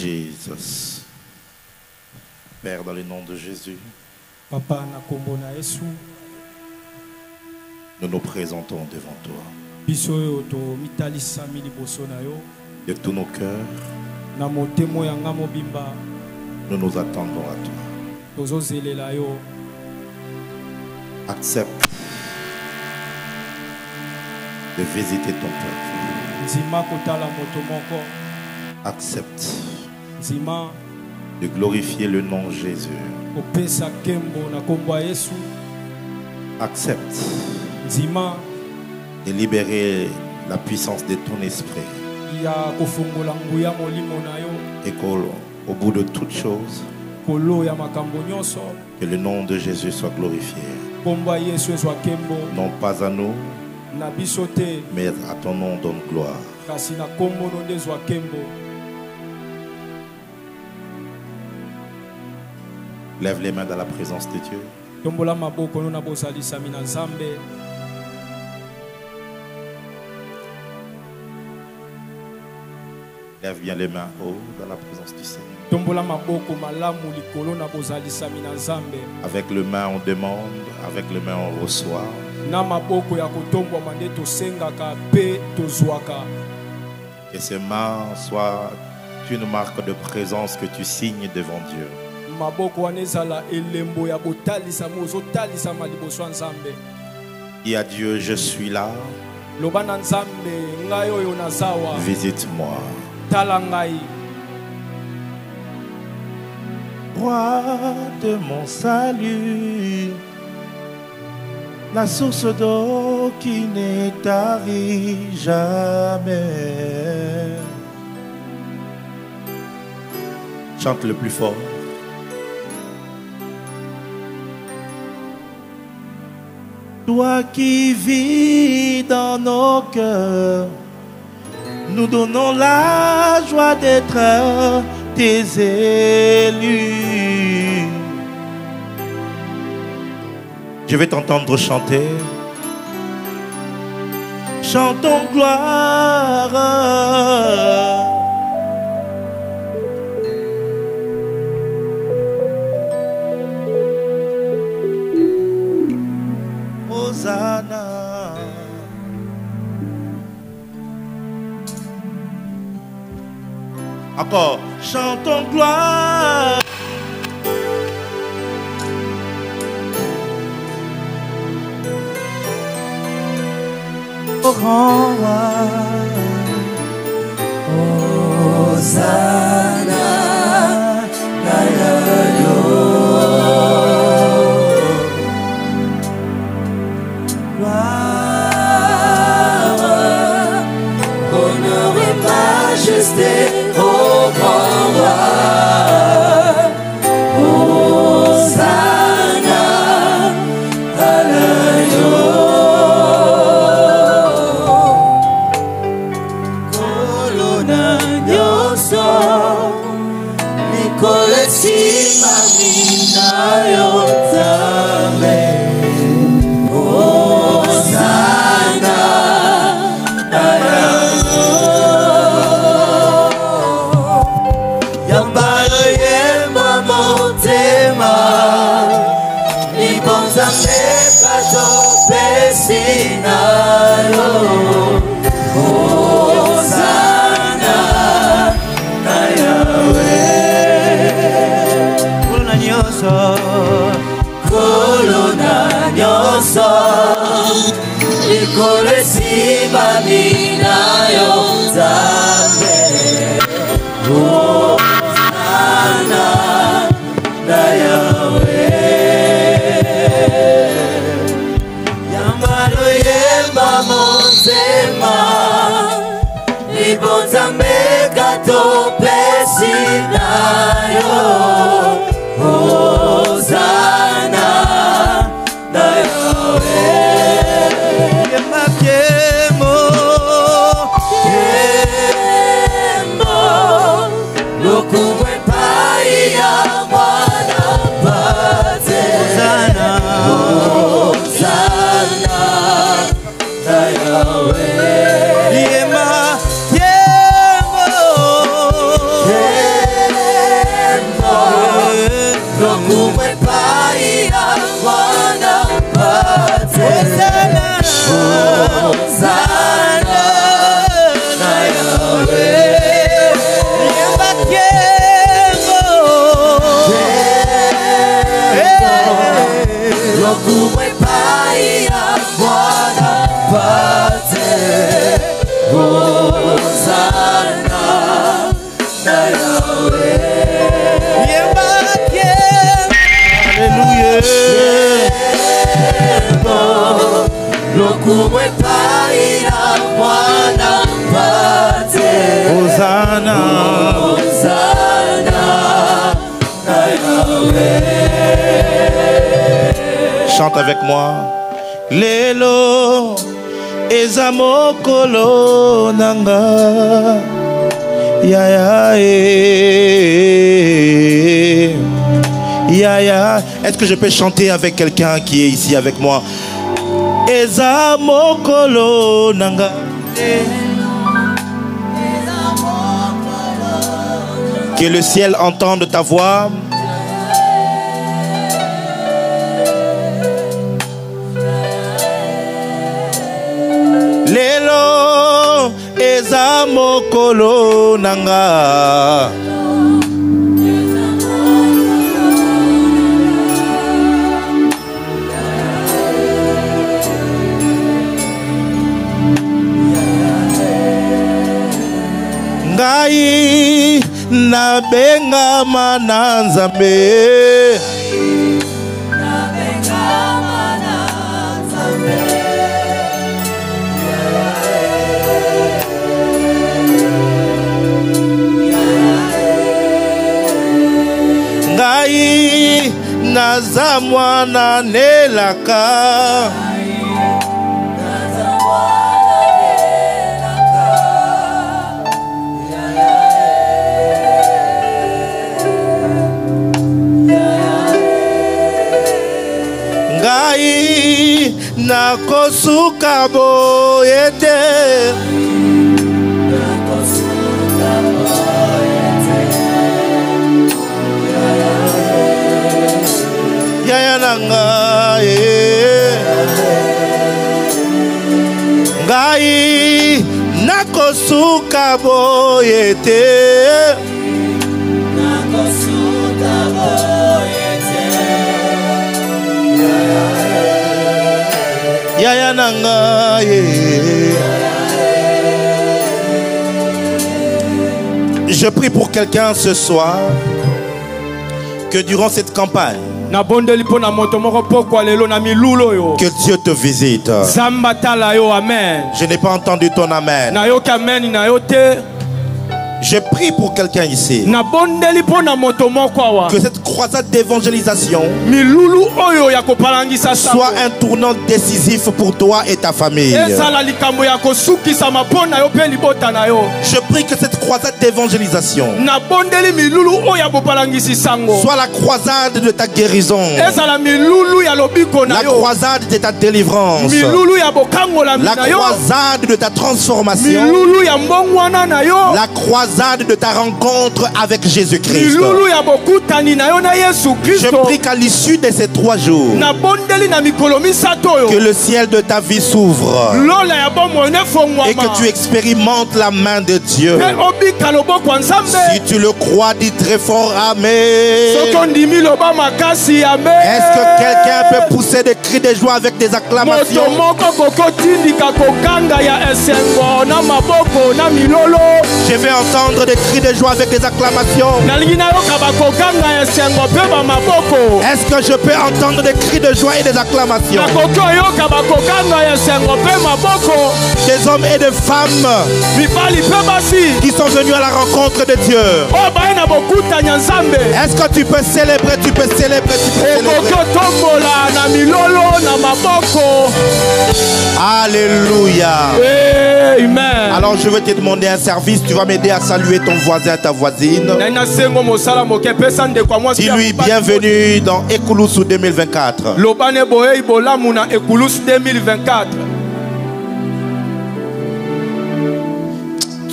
Jesus. Père, dans le nom de Jésus, Papa na kombo na Yesu, nous nous présentons devant toi. biso yo to mitalisa miliboso na yo, De tous nos cœurs, na motemo ya nga mobimba, nous nous attendons à toi. tozozelela yo. Accepte de visiter ton peuple. Nzima kotala moto moko, Accepte nzima de glorifier le nom de Jésus. kopesa kembo na kombo ya Yesu, Accepte nzima de libérer la puissance de ton esprit. ya kofungola nguya molimo na yo, Et qu'au bout de toutes choses, kolo ya makambo nyonso, que le nom de Jésus soit glorifié. kombo ya Yesu ezwa kembo, Non pas à nous, na biso te, mais à ton nom donne gloire. kasi na kombo no nde ezwa kembo. Lève les mains dans la présence de Dieu. Tombola maboko no na bozalisami na Nzambe. Lève bien les mains haut dans la présence du Seigneur. Tombola maboko malamu likolo na bozalisami na Nzambe. Avec les mains on demande, avec les mains on reçoit. Na maboko ya kotombwa mande tosengaka pe tozwaka. Que ces mains soient une marque de présence que tu signes devant Dieu. Maboko wana ezala elembo ya botalisama ozotalisama liboso ya Nzambe. Dis à Dieu, je suis là, Loba na Nzambe ngai oyo nazawa. visite-moi. Tala ngai. Roi de mon salut, la source d'eau qui n'est tarie jamais. Chante le plus fort. Toi qui vis dans nos cœurs, nous donnons la joie d'être tes élus. Je vais t'entendre chanter. Chantons gloire. Hosanna. Encore, chantons gloire. Au grand roi. Hosanna, gloire, honneur et majesté au grand roi. Hosanna, Colonna nyoso, Nicole Simamina Yotame. Hosanna, Yambalo yemba motema, Nibonza mekato pesinayo. Hosanna, na Yahweh. Colonna nyoso, Colonna nyoso, Nicole Simamina Yotame. Hosanna, na Yahweh. Yambalo yemba motema, Nibonza mekato pesinayo. Hosanna, na Yahweh. Yemakiemo, Kemo, lokumwe pai ya mwana pate. Hosanna, Hosanna, na Yahweh. Yemakiemo, Kemo, Alléluia. Hosanna. Chante avec moi. Lelo ezamokolo nanga. Ya ya ya ya. Est-ce que je peux chanter avec quelqu'un qui est ici avec moi? Ezamokolo nanga. Que le ciel entende ta voix. Lelo ezamokolo nanga. Ngai na benga mananzambe. Ngai naza mwana nelaka. Ngai nakosuka boyete. Yaya nanga ngai nakosuka boyete. Yaya nanga Je prie pour quelqu'un ce soir que durant cette campagne, que Dieu te visite. Je n'ai pas entendu ton amen. Je prie pour quelqu'un ici que cette croisade d'évangélisation soit un tournant décisif pour toi et ta famille. Je prie que cette croisade d'évangélisation soit la croisade de ta guérison, la croisade de ta délivrance, la croisade de ta transformation, la croisade de ta rencontre avec Jésus-Christ. Je prie qu'à l'issue de ces 3 jours, que le ciel de ta vie s'ouvre et que tu expérimentes la main de Dieu. Si tu le crois, dis très fort Amen. Est-ce que quelqu'un peut pousser des cris de joie avec des acclamations? Je vais entendre des cris de joie avec des acclamations. Est-ce que je peux entendre des cris de joie et des acclamations? Des hommes et des femmes qui sont venus à la rencontre de Dieu. Est-ce que tu peux célébrer? Tu peux célébrer, tu peux célébrer. Alléluia. Amen. Alors je vais te demander un service. Tu vas m'aider à saluer ton voisin, ta voisine. Dis-lui bienvenue dans Ekulusu 2024.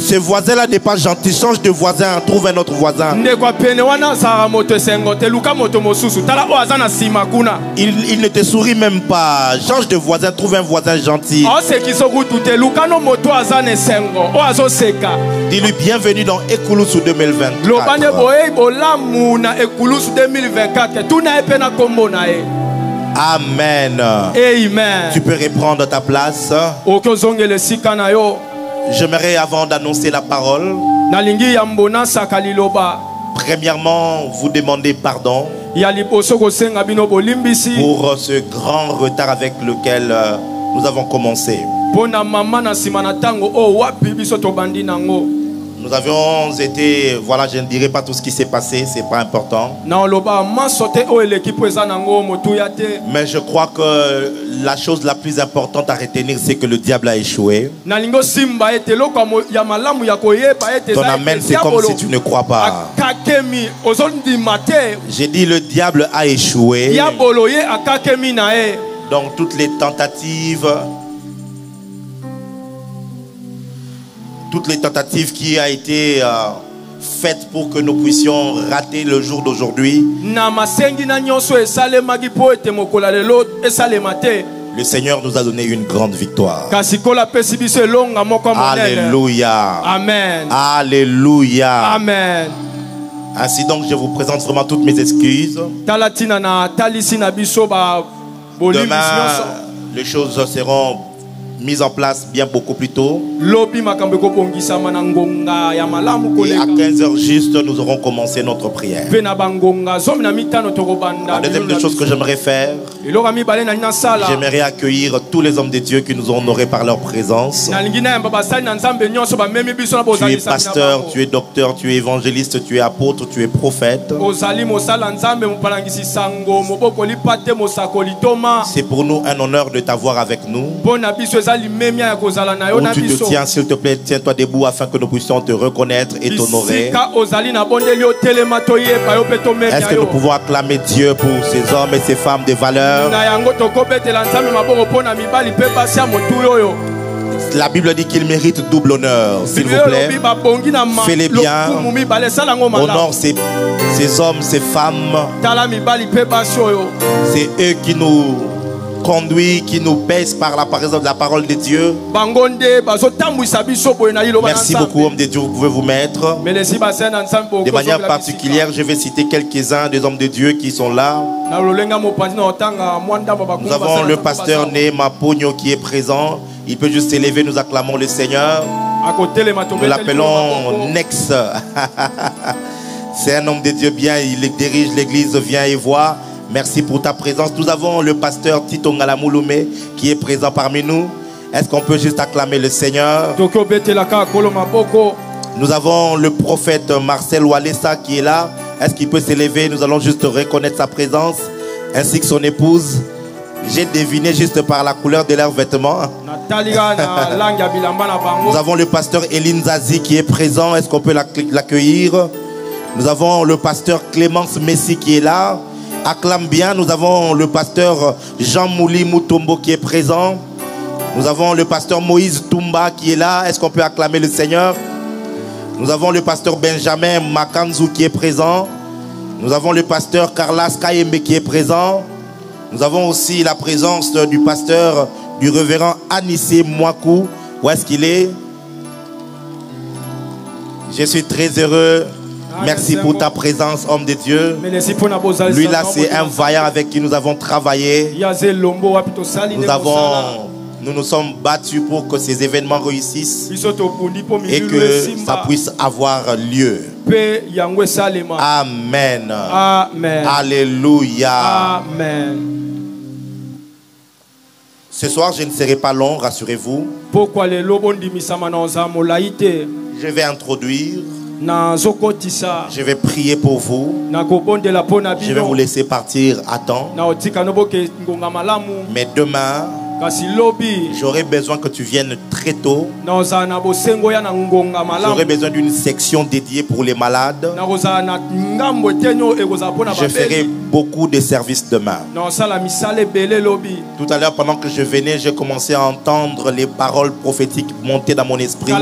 Ce voisin-là n'est pas gentil. Change de voisin, trouve un autre voisin. Il ne te sourit même pas. Change de voisin, trouve un voisin gentil. Dis-lui bienvenue dans Ekulusu 2024. Amen. Amen. Tu peux reprendre ta place. J'aimerais, avant d'annoncer la parole, Premièrement, vous demandez pardon pour ce grand retard avec lequel nous avons commencé. Nous avions été, voilà, je ne dirai pas tout ce qui s'est passé, c'est pas important. Mais je crois que la chose la plus importante à retenir, c'est que le diable a échoué. Ton amen, c'est comme si tu ne crois pas. J'ai dit le diable a échoué. Donc toutes les tentatives qui a été faites pour que nous puissions rater le jour d'aujourd'hui. Le Seigneur nous a donné une grande victoire. Alléluia. Amen. Alléluia. Amen. Ainsi donc, je vous présente vraiment toutes mes excuses. Demain, les choses seront mise en place bien beaucoup plus tôt. Et à 15h juste, nous aurons commencé notre prière. La deuxième chose que j'aimerais faire, j'aimerais accueillir tous les hommes de Dieu qui nous ont honorés par leur présence. Tu es pasteur, tu es docteur, tu es évangéliste, tu es apôtre, tu es prophète. C'est pour nous un honneur de t'avoir avec nous. Où tu te tiens, s'il te plaît, tiens-toi debout afin que nous puissions te reconnaître et t'honorer. Est-ce que nous pouvons acclamer Dieu pour ces hommes et ces femmes de valeur? La Bible dit qu'il mérite double honneur. S'il vous plaît, fais-les bien. Honore ces hommes, ces femmes. C'est eux qui nous conduit, qui nous pèse par la parole de Dieu. Merci beaucoup, hommes de Dieu, vous pouvez vous mettre. De manière particulière, je vais citer quelques-uns des hommes de Dieu qui sont là. Nous avons le pasteur Néma Pogno qui est présent. Il peut juste s'élever, nous acclamons le Seigneur. Nous l'appelons Nex. C'est un homme de Dieu bien, il dirige l'église, viens et vois. Merci pour ta présence. Nous avons le pasteur Tito Ngalamouloumé qui est présent parmi nous. Est-ce qu'on peut juste acclamer le Seigneur? Nous avons le prophète Marcel Walesa qui est là. Est-ce qu'il peut s'élever? Nous allons juste reconnaître sa présence, ainsi que son épouse. J'ai deviné juste par la couleur de leurs vêtements. Nous avons le pasteur Eline Zazi qui est présent. Est-ce qu'on peut l'accueillir? Nous avons le pasteur Clémence Messi qui est là. Acclame bien. Nous avons le pasteur Jean Mouli Moutombo qui est présent. Nous avons le pasteur Moïse Toumba qui est là. Est-ce qu'on peut acclamer le Seigneur? Nous avons le pasteur Benjamin Makanzou qui est présent. Nous avons le pasteur Carlas Kayembe qui est présent. Nous avons aussi la présence du pasteur, du révérend Anissé Mouakou. Où est-ce qu'il est? Je suis très heureux. Merci pour ta présence, homme de Dieu. Lui là, c'est un vaillant avec qui nous avons travaillé. Nous nous sommes battus pour que ces événements réussissent et que ça puisse avoir lieu. Amen. Amen. Alléluia. Amen. Ce soir, je ne serai pas long, rassurez-vous. Je vais introduire. Je vais prier pour vous. Je vais vous laisser partir à temps. Mais demain, j'aurai besoin que tu viennes très tôt. J'aurai besoin d'une section dédiée pour les malades. Je ferai beaucoup de services demain. Tout à l'heure, pendant que je venais, j'ai commencé à entendre les paroles prophétiques monter dans mon esprit. Je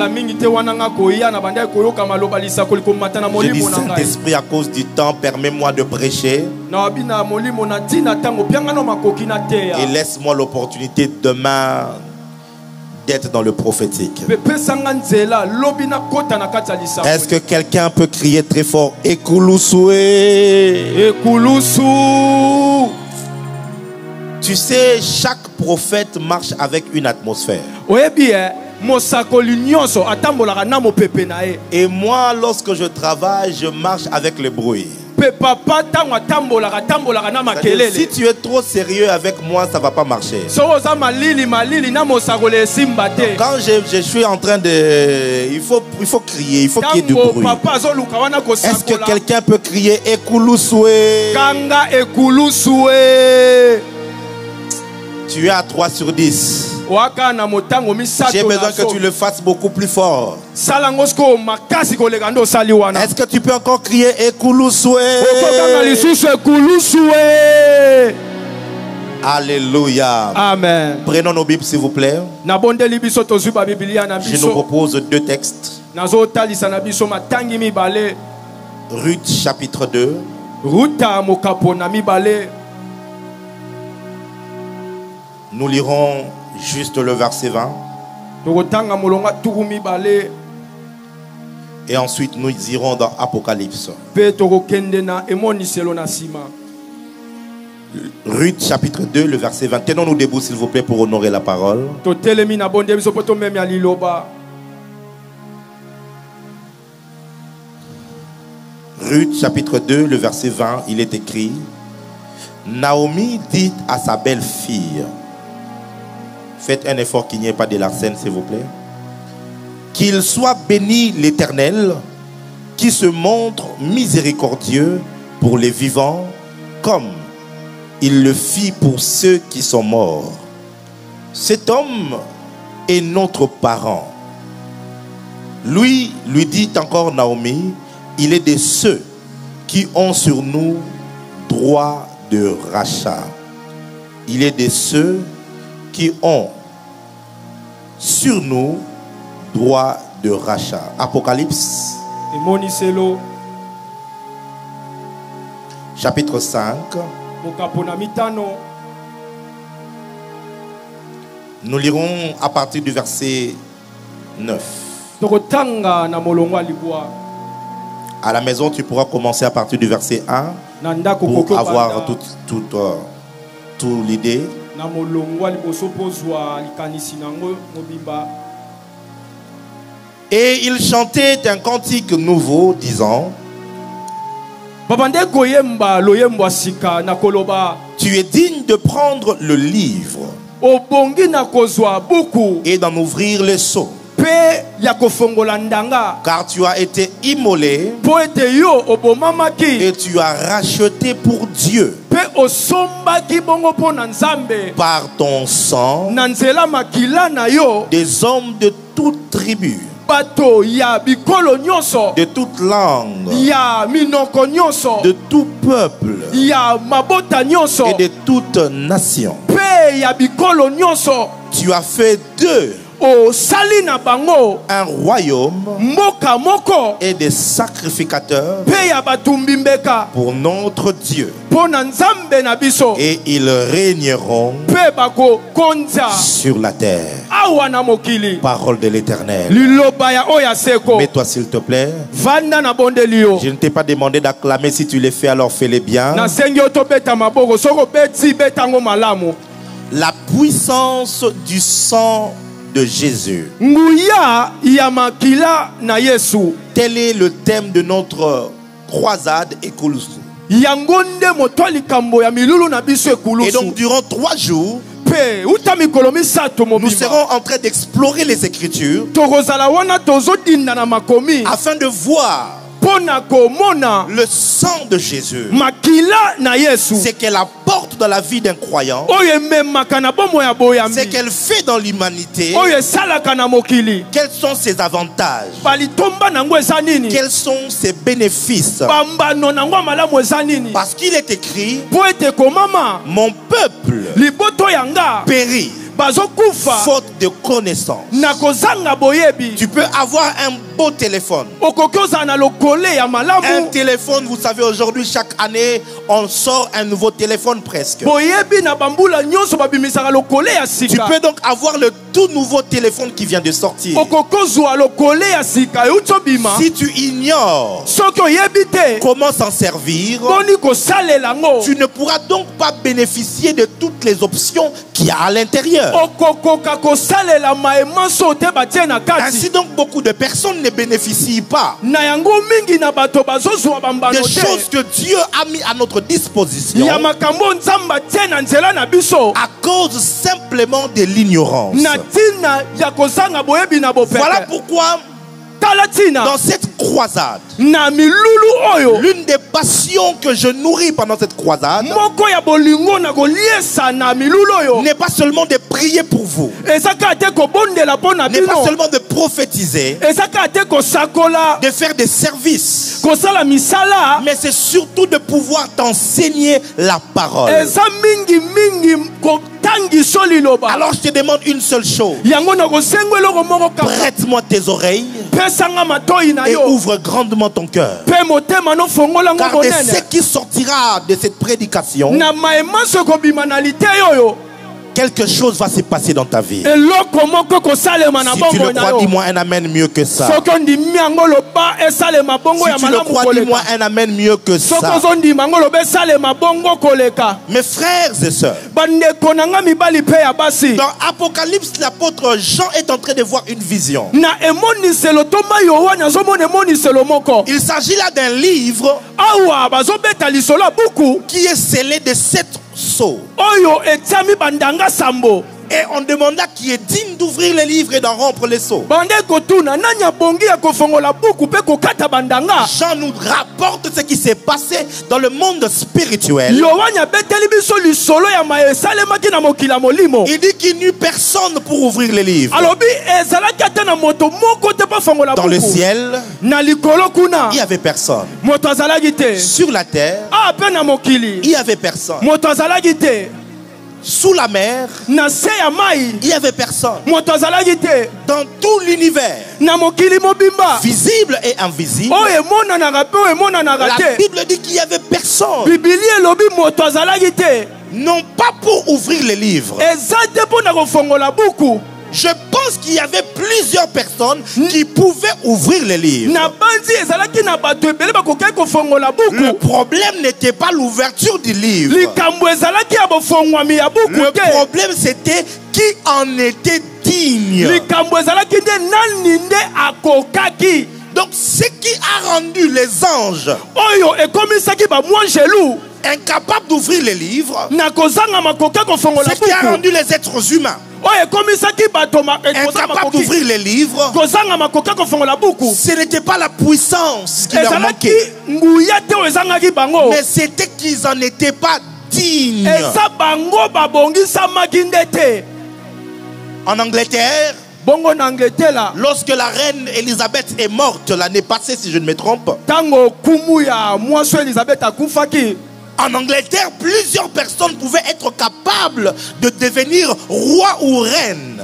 dis, Saint-Esprit, à cause du temps, permets-moi de prêcher. Et laisse-moi l'opportunité demain d'être dans le prophétique. Est-ce que quelqu'un peut crier très fort Ekoulousoué? Ekoulousou. Tu sais, chaque prophète marche avec une atmosphère. Et moi, lorsque je travaille, je marche avec le bruit. Si tu es trop sérieux avec moi, ça ne va pas marcher. Quand je suis en train de... Il faut crier, il faut qu'il y ait du bruit. Est-ce que quelqu'un peut crier Ekoulousoué? Tu es à 3 sur 10. J'ai besoin que tu le fasses beaucoup plus fort. Est-ce que tu peux encore crier Ekoulousoué? Alléluia. Amen. Prenons nos Bibles s'il vous plaît. Je nous propose 2 textes. Ruth chapitre 2. Nous lirons juste le verset 20. Et ensuite nous irons dans Apocalypse. Ruth chapitre 2, le verset 20. Tenons-nous debout s'il vous plaît pour honorer la parole. Ruth chapitre 2, le verset 20, il est écrit: Naomi dit à sa belle-fille, faites un effort qu'il n'y ait pas de l'arsène s'il vous plaît, qu'il soit béni l'Éternel, qui se montre miséricordieux pour les vivants, comme il le fit pour ceux qui sont morts. Cet homme est notre parent. Lui dit encore Naomi, il est de ceux qui ont sur nous droit de rachat. Il est de ceux qui ont sur nous droit de rachat. Apocalypse chapitre 5. Nous lirons à partir du verset 9. À la maison, tu pourras commencer à partir du verset 1 pour avoir toute l'idée. Et il chantait un cantique nouveau disant: tu es digne de prendre le livre et d'en ouvrir les sceaux, car tu as été immolé et tu as racheté pour Dieu par ton sang des hommes de toute tribu, de toute langue, de tout peuple et de toute nation. Tu as fait d'eux un royaume et des sacrificateurs pour notre Dieu, et ils régneront sur la terre. Parole de l'Éternel. Mets-toi s'il te plaît. Je ne t'ai pas demandé d'acclamer. Si tu les fais, alors fais-les bien. La puissance du sang de Jésus. Tel est le thème de notre croisade Ekoulousou. Et donc durant 3 jours, nous serons en train d'explorer les Écritures afin de voir le sang de Jésus, c'est qu'elle apporte dans la vie d'un croyant, c'est qu'elle fait dans l'humanité, quels sont ses avantages, quels sont ses bénéfices. Parce qu'il est écrit: mon peuple périt faute de connaissance. Tu peux avoir un beau téléphone. Un téléphone, vous savez, aujourd'hui, chaque année, on sort un nouveau téléphone presque. Tu peux donc avoir le tout nouveau téléphone qui vient de sortir. Si tu ignores comment s'en servir, tu ne pourras donc pas bénéficier de toutes les options qu'il y a à l'intérieur. Ainsi donc, beaucoup de personnes ne bénéficient pas des choses que Dieu a mis à notre disposition à cause simplement de l'ignorance. Voilà pourquoi dans cette croisade, l'une des passions que je nourris pendant cette croisade n'est pas seulement de prier pour vous, n'est pas seulement de prophétiser, de faire des services, mais c'est surtout de pouvoir t'enseigner la parole. Alors je te demande une seule chose. Prête-moi tes oreilles et ouvre grandement ton cœur. Car de ce qui sortira de cette prédication, quelque chose va se passer dans ta vie. Si tu le crois, dis-moi un amen mieux que ça. Si tu le crois, dis-moi un amen mieux que ça. Mes frères et sœurs, dans Apocalypse, l'apôtre Jean est en train de voir une vision. Il s'agit là d'un livre qui est scellé de 7 sceaux. Et on demanda qui est digne d'ouvrir les livres et d'en rompre les sceaux. Jean nous rapporte ce qui s'est passé dans le monde spirituel. Il dit qu'il n'y eut personne pour ouvrir les livres. Dans le ciel, il n'y avait personne. Sur la terre, il n'y avait personne. Sous la mer, il n'y avait personne. Dans tout l'univers, visible et invisible, la Bible dit qu'il n'y avait personne. Non pas pour ouvrir les livres. Je pense qu'il y avait plusieurs personnes qui pouvaient ouvrir les livres. Le problème n'était pas l'ouverture du livre. Le problème c'était qui en était digne. Donc ce qui a rendu les anges incapables d'ouvrir les livres, ce qui a rendu les êtres humains incapables d'ouvrir les livres, ce n'était pas la puissance qui leur manquait, mais c'était qu'ils n'en étaient pas dignes. En Angleterre, lorsque la reine Elisabeth est morte l'année passée, si je ne me trompe, en Angleterre, plusieurs personnes pouvaient être capables de devenir roi ou reine.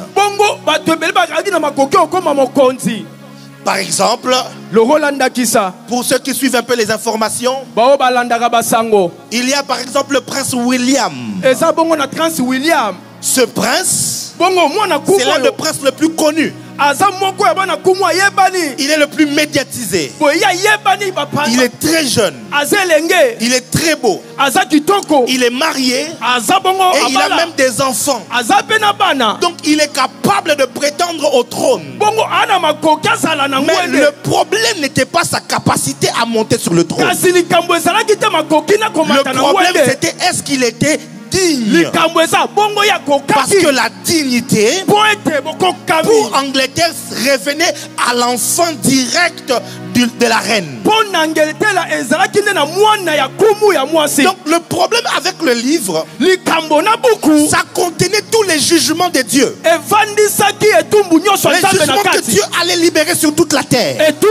Par exemple, pour ceux qui suivent un peu les informations, il y a par exemple le prince William. Ce prince, c'est l'un des princes les plus connus. Il est le plus médiatisé. Il est très jeune. Il est très beau. Il est marié. Et il a même des enfants. Donc il est capable de prétendre au trône. Mais le problème n'était pas sa capacité à monter sur le trône. Le problème c'était est-ce qu'il était digne. Parce que la dignité pour Angleterre revenait à l'enfant direct de la reine. Donc le problème avec le livre, ça contenait tous les jugements de Dieu. Les jugements que Dieu allait libérer sur toute la terre. Je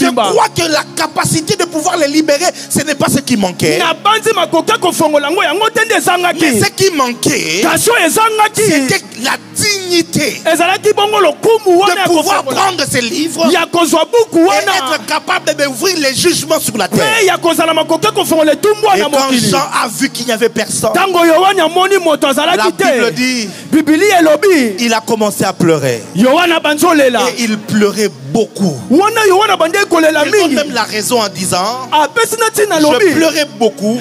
crois que la capacité de pouvoir les libérer, ce n'est pas ce qui manquait. Mais ce qui manquait, c'était la dignité de pouvoir prendre ces livres et être capable d'ouvrir les jugements sur la terre. Et quand Jean a vu qu'il n'y avait personne, la Bible dit, il a commencé à pleurer. Et il pleurait beaucoup. Il donne même la raison en disant, je pleurais beaucoup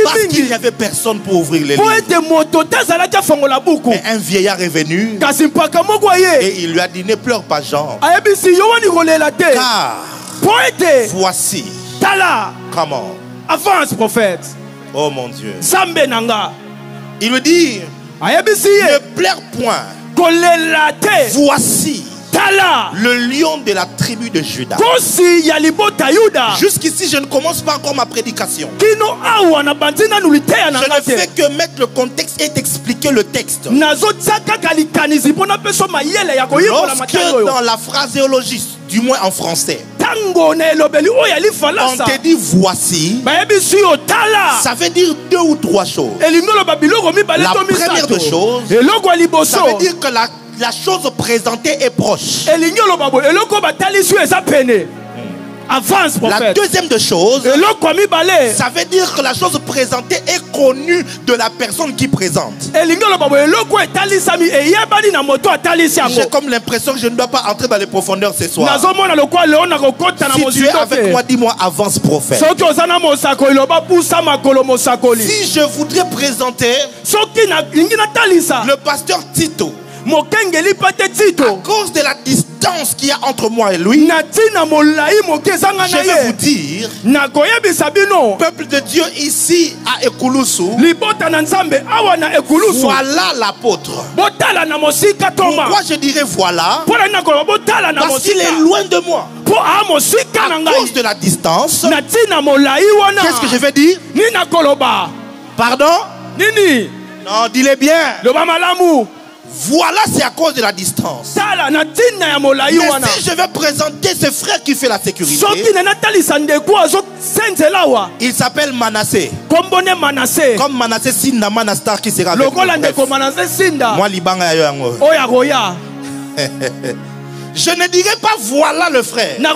parce qu'il n'y avait personne pour ouvrir les livres. Mais un vieillard est venu et il lui a dit, ne pleure pas Jean, car voici. Comment? Avance, prophète. Oh mon Dieu. Il lui dit, ne pleure point. Voici le lion de la tribu de Juda. Jusqu'ici, je ne commence pas encore ma prédication. Je ne fais que mettre le contexte et t'expliquer le texte. Lorsque dans la phraséologie, du moins en français, on te dit voici, ça veut dire deux ou trois choses. La première des choses, ça veut dire que la chose présentée est proche. Avance, prophète. La deuxième des choses, ça veut dire que la chose présentée est connue de la personne qui présente. J'ai comme l'impression que je ne dois pas entrer dans les profondeurs ce soir. Si tu es avec moi, dis-moi avance, prophète. Si je voudrais présenter le pasteur Tito, à cause de la distance qu'il y a entre moi et lui, je vais vous dire, peuple de Dieu ici à Ekulusu, voilà l'apôtre. Pourquoi je dirais voilà? Parce qu'il est loin de moi. À cause de la distance, qu'est-ce que je vais dire? Pardon? Non, dis-le bien. Voilà, c'est à cause de la distance. Mais si je vais présenter ce frère qui fait la sécurité, il s'appelle Manassé. Comme Manassé Sinda Manastar qui sera avec moi. Je ne dirais pas voilà le frère. À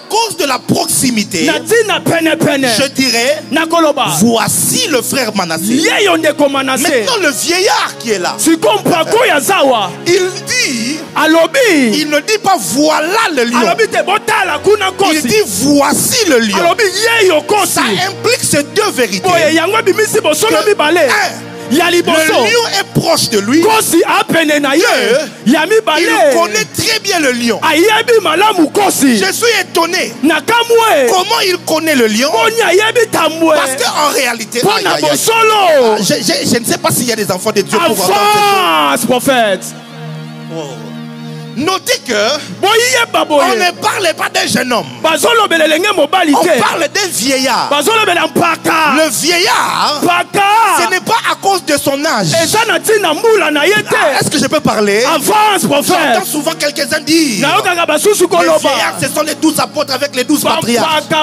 cause de la proximité, je dirais voici le frère Manassé. Maintenant le vieillard qui est là, il ne dit pas voilà le lion. Il dit voici le lion. Ça implique ces deux vérités. Le lion est proche de lui. Il connaît très bien le lion. Je suis étonné. Comment il connaît le lion? Parce qu'en réalité, je ne sais pas s'il y a des enfants de Dieu pour entendre ce prophète. Notez que on ne parle pas d'un jeune homme. On parle d'un vieillard. Le vieillard, ce n'est pas à cause de son âge. Est-ce que je peux parler? J'entends souvent quelques-uns dire les vieillards, ce sont les 12 apôtres avec les 12 patriarches. Les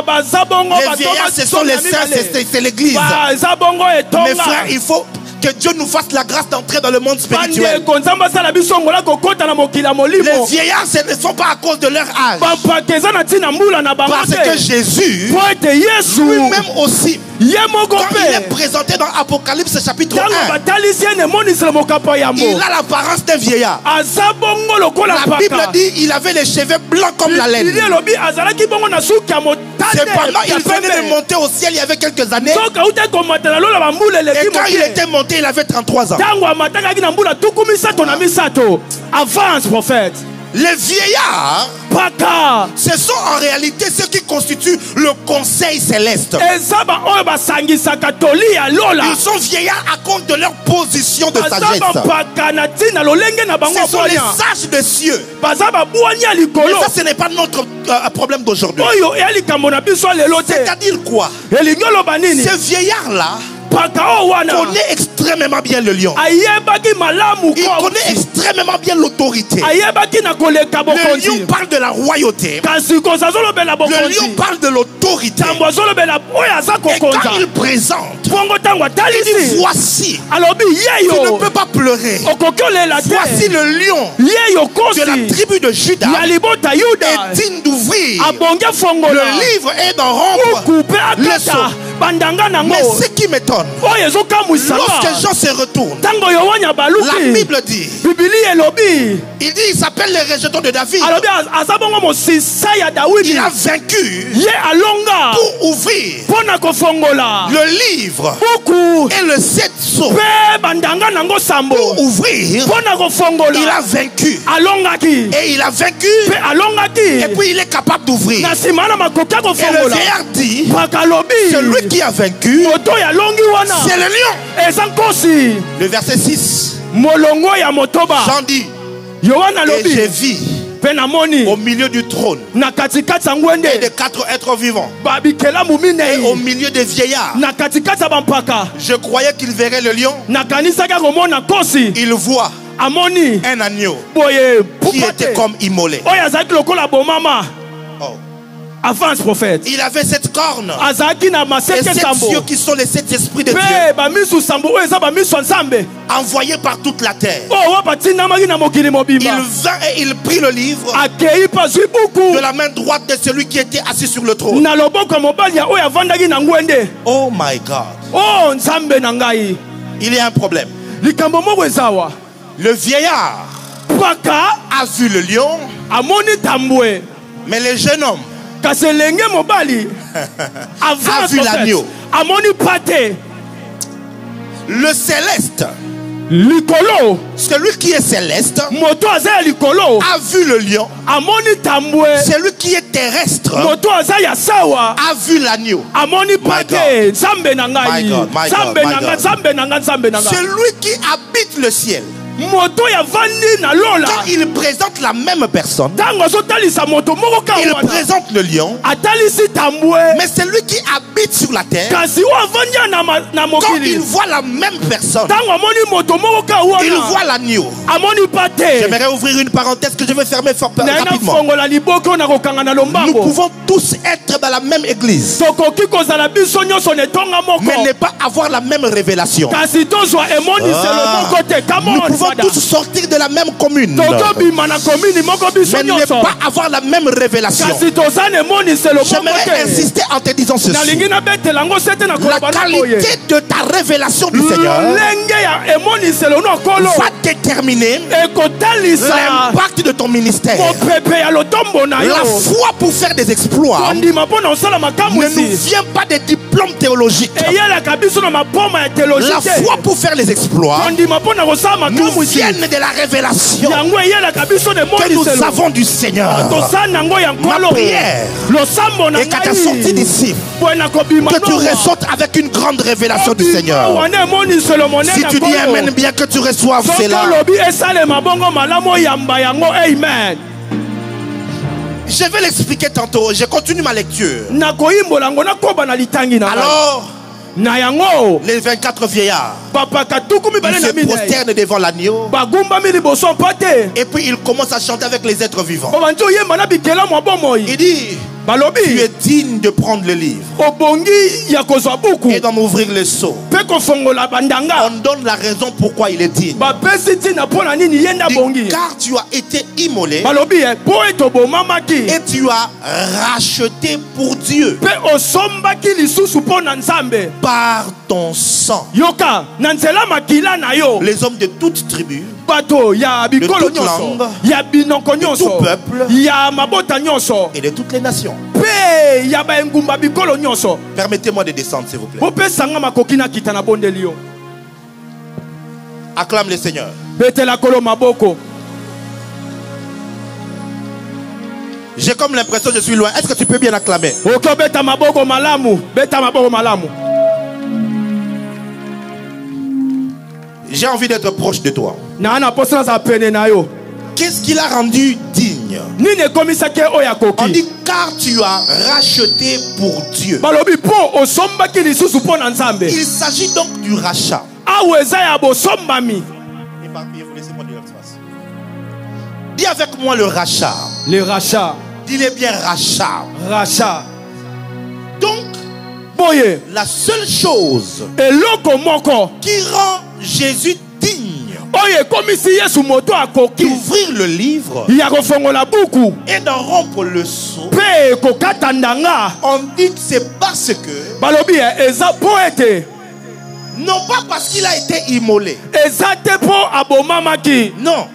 vieillards, ce sont les saints, c'est l'église. Mes frères, il faut que Dieu nous fasse la grâce d'entrer dans le monde spirituel. Les vieillards, ce ne sont pas à cause de leur âge. Parce que Jésus, lui-même aussi, quand il est présenté dans Apocalypse chapitre 1, il a l'apparence d'un vieillard. La Bible dit qu'il avait les cheveux blancs comme la laine. Cependant, il venait de monter au ciel il y avait quelques années. Et quand il était monté, il avait 33 ans. Avance, prophète. Les vieillards, ce sont en réalité ceux qui constituent le conseil céleste. Ils sont vieillards à cause de leur position de sagesse. Ce sont les sages des cieux. Mais ça, ce n'est pas notre problème d'aujourd'hui. C'est-à-dire quoi? Ces vieillards-là connaît extrêmement bien le lion. Il connaît extrêmement bien l'autorité. Le lion parle de la royauté. Le lion parle de l'autorité. Et quand il présente, il dit voici, tu ne peux pas pleurer. Voici le lion de la tribu de Juda est digne d'ouvrir le livre et d'en rompre le sceau. Mais ce qui m'étonne, lorsque Jean se retourne, la Bible dit, il dit, il s'appelle les rejetons de David. Il a vaincu pour ouvrir le livre et le sept sceaux. Pour ouvrir, il a vaincu. Et il a vaincu. Et puis il est capable d'ouvrir. Et le vieillard dit, celui qui a vaincu, c'est le lion. Le verset 6, Jean dit, et j'ai vu au milieu du trône et de 4 êtres vivants et au milieu des vieillards. Je croyais qu'il verrait le lion. Il voit un agneau qui était comme immolé. Avance, prophète. Il avait 7 cornes et 7 yeux qui sont les 7 esprits de Dieu envoyés par toute la terre. Il vint et il prit le livre de la main droite de celui qui était assis sur le trône. Oh my God. Il y a un problème. Le vieillard a vu le lion, mais le jeune homme a vu l'agneau. Le céleste, celui qui est céleste, a vu le lion. Celui qui est terrestre a vu l'agneau. Celui qui habite le ciel, quand il présente la même personne, il présente le lion. Mais celui qui habite sur la terre, quand il voit la même personne, il voit l'agneau. J'aimerais ouvrir une parenthèse que je vais fermer fort rapidement. Nous pouvons tous être dans la même église, mais ne pas avoir la même révélation. Nous pouvons tous sortir de la même commune, mais ne pas avoir la même révélation. J'aimerais insister en te disant ceci: la qualité de ta révélation du Seigneur va déterminer l'impact de ton ministère. La foi pour faire des exploits ne nous vient pas des diplômes théologiques. La foi pour faire les exploits nous viennent de la révélation que nous avons du Seigneur. Ma prière est qu'à ta sortie d'ici, que tu ressortes avec une grande révélation du Seigneur. Si tu dis amen, bien que tu reçoives cela. Je vais l'expliquer tantôt. Je continue ma lecture. Alors, les 24 vieillards, ils se prosternent devant l'agneau. Et puis ils commencent à chanter avec les êtres vivants. Il dit, tu es digne de prendre le livre et d'en ouvrir le sceau. On donne la raison pourquoi il est digne. Car tu as été immolé et tu as racheté pour Dieu par ton sang les hommes de toute tribu, de toute langue, de tout peuple et de toutes les nations. Permettez-moi de descendre, s'il vous plaît. Acclame le Seigneur. J'ai comme l'impression que je suis loin. Est-ce que tu peux bien acclamer? J'ai envie d'être proche de toi. Qu'est-ce qu'il a rendu digne? On dit car tu as racheté pour Dieu. Il s'agit donc du rachat. Dis avec moi le rachat. Le rachat. Dis-le bien rachat. Rachat. Donc, la seule chose qui rend Jésus digne d'ouvrir le livre et d'en rompre le sceau, on dit que c'est parce que, non pas parce qu'il a été immolé, non.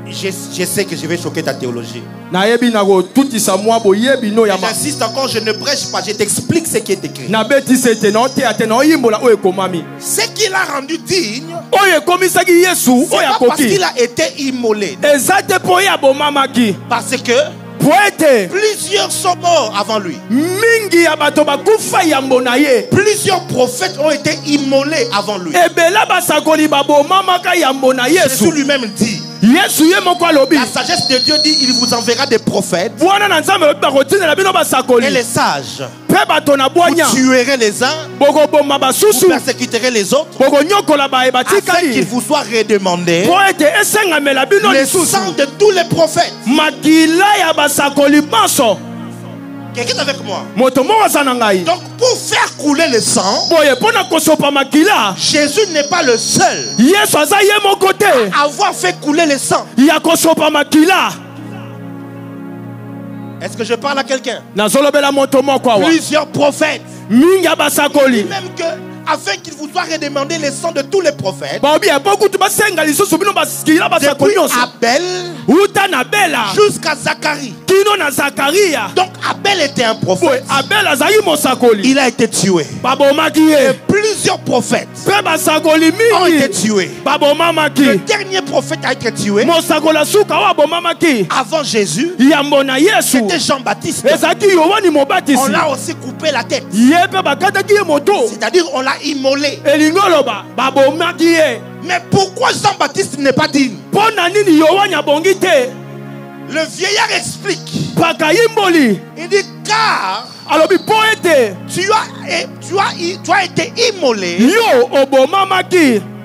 Je sais que je vais choquer ta théologie. J'insiste encore, je ne prêche pas, je t'explique ce qui est écrit. Ce qu'il a rendu digne, c'est pas parce qu'il a été immolé, parce que plusieurs sont morts avant lui. Plusieurs prophètes ont été immolés avant lui. Jésus lui-même dit, la sagesse de Dieu dit, il vous enverra des prophètes et les sages. Vous tuerez les uns, vous persécuterez les autres, afin qu'il vous soit redemandé le sang de tous les prophètes. Quelqu'un avec moi? Donc pour faire couler le sang, Jésus n'est pas le seul à avoir fait couler le sang. Est-ce que je parle à quelqu'un? Plusieurs prophètes. Même que afin qu'il vous soit redemandé le sang de tous les prophètes, depuis Abel jusqu'à Zacharie. Donc Abel était un prophète. Il a été tué. Et plusieurs prophètes ont été tués. Le dernier prophète a été tué avant Jésus. C'était Jean-Baptiste. On l'a aussi coupé la tête. C'est-à-dire on l'a immolé. Mais pourquoi Jean-Baptiste n'est pas digne? Le vieillard explique. Il dit car tu as été immolé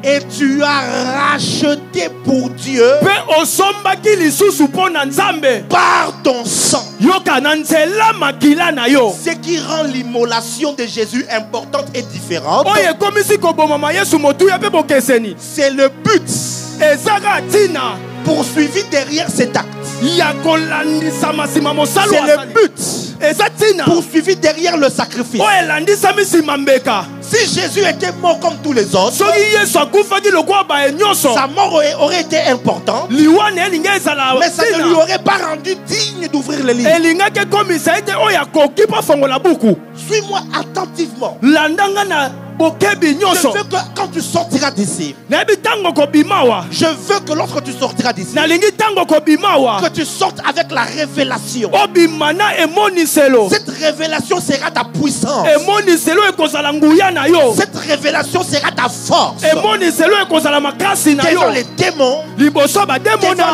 et tu as racheté pour Dieu par ton sang. Ce qui rend l'immolation de Jésus importante et différente, c'est le but poursuivi derrière cet acte. C'est le but poursuivi derrière le sacrifice. Si Jésus était mort comme tous les autres, sa mort aurait été importante, mais ça ne lui aurait pas rendu digne d'ouvrir le livre. Suis-moi attentivement. Je veux que quand tu sortiras d'ici, je veux que lorsque tu sortiras d'ici, que tu sortes avec la révélation. Cette révélation sera ta puissance. Cette révélation sera ta force devant les démons, devant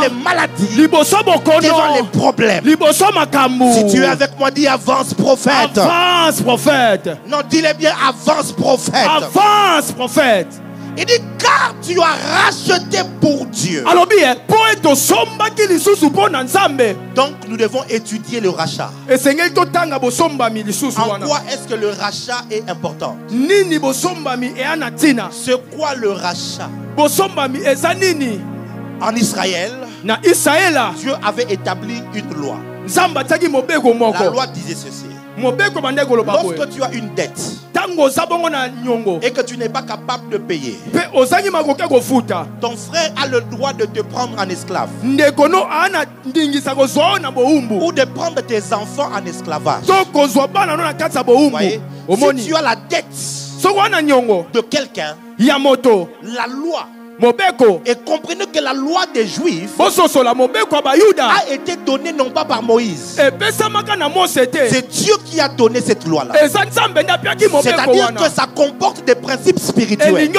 les maladies, devant les problèmes. Si tu es avec moi, dis avance prophète. Avance prophète. Non, dis-le bien, avance prophète. Avance prophète. Il dit car tu as racheté pour Dieu. Donc nous devons étudier le rachat. En quoi est-ce que le rachat est important? C'est quoi le rachat? En Israël, Dieu avait établi une loi. La loi disait ceci. Lorsque tu as une dette et que tu n'es pas capable de payer, ton frère a le droit de te prendre en esclave ou de prendre tes enfants en esclavage. Voyez? Si tu as la dette de quelqu'un, la loi Et comprenez que la loi des Juifs a été donnée non pas par Moïse. C'est Dieu qui a donné cette loi-là. C'est-à-dire que ça comporte des principes spirituels.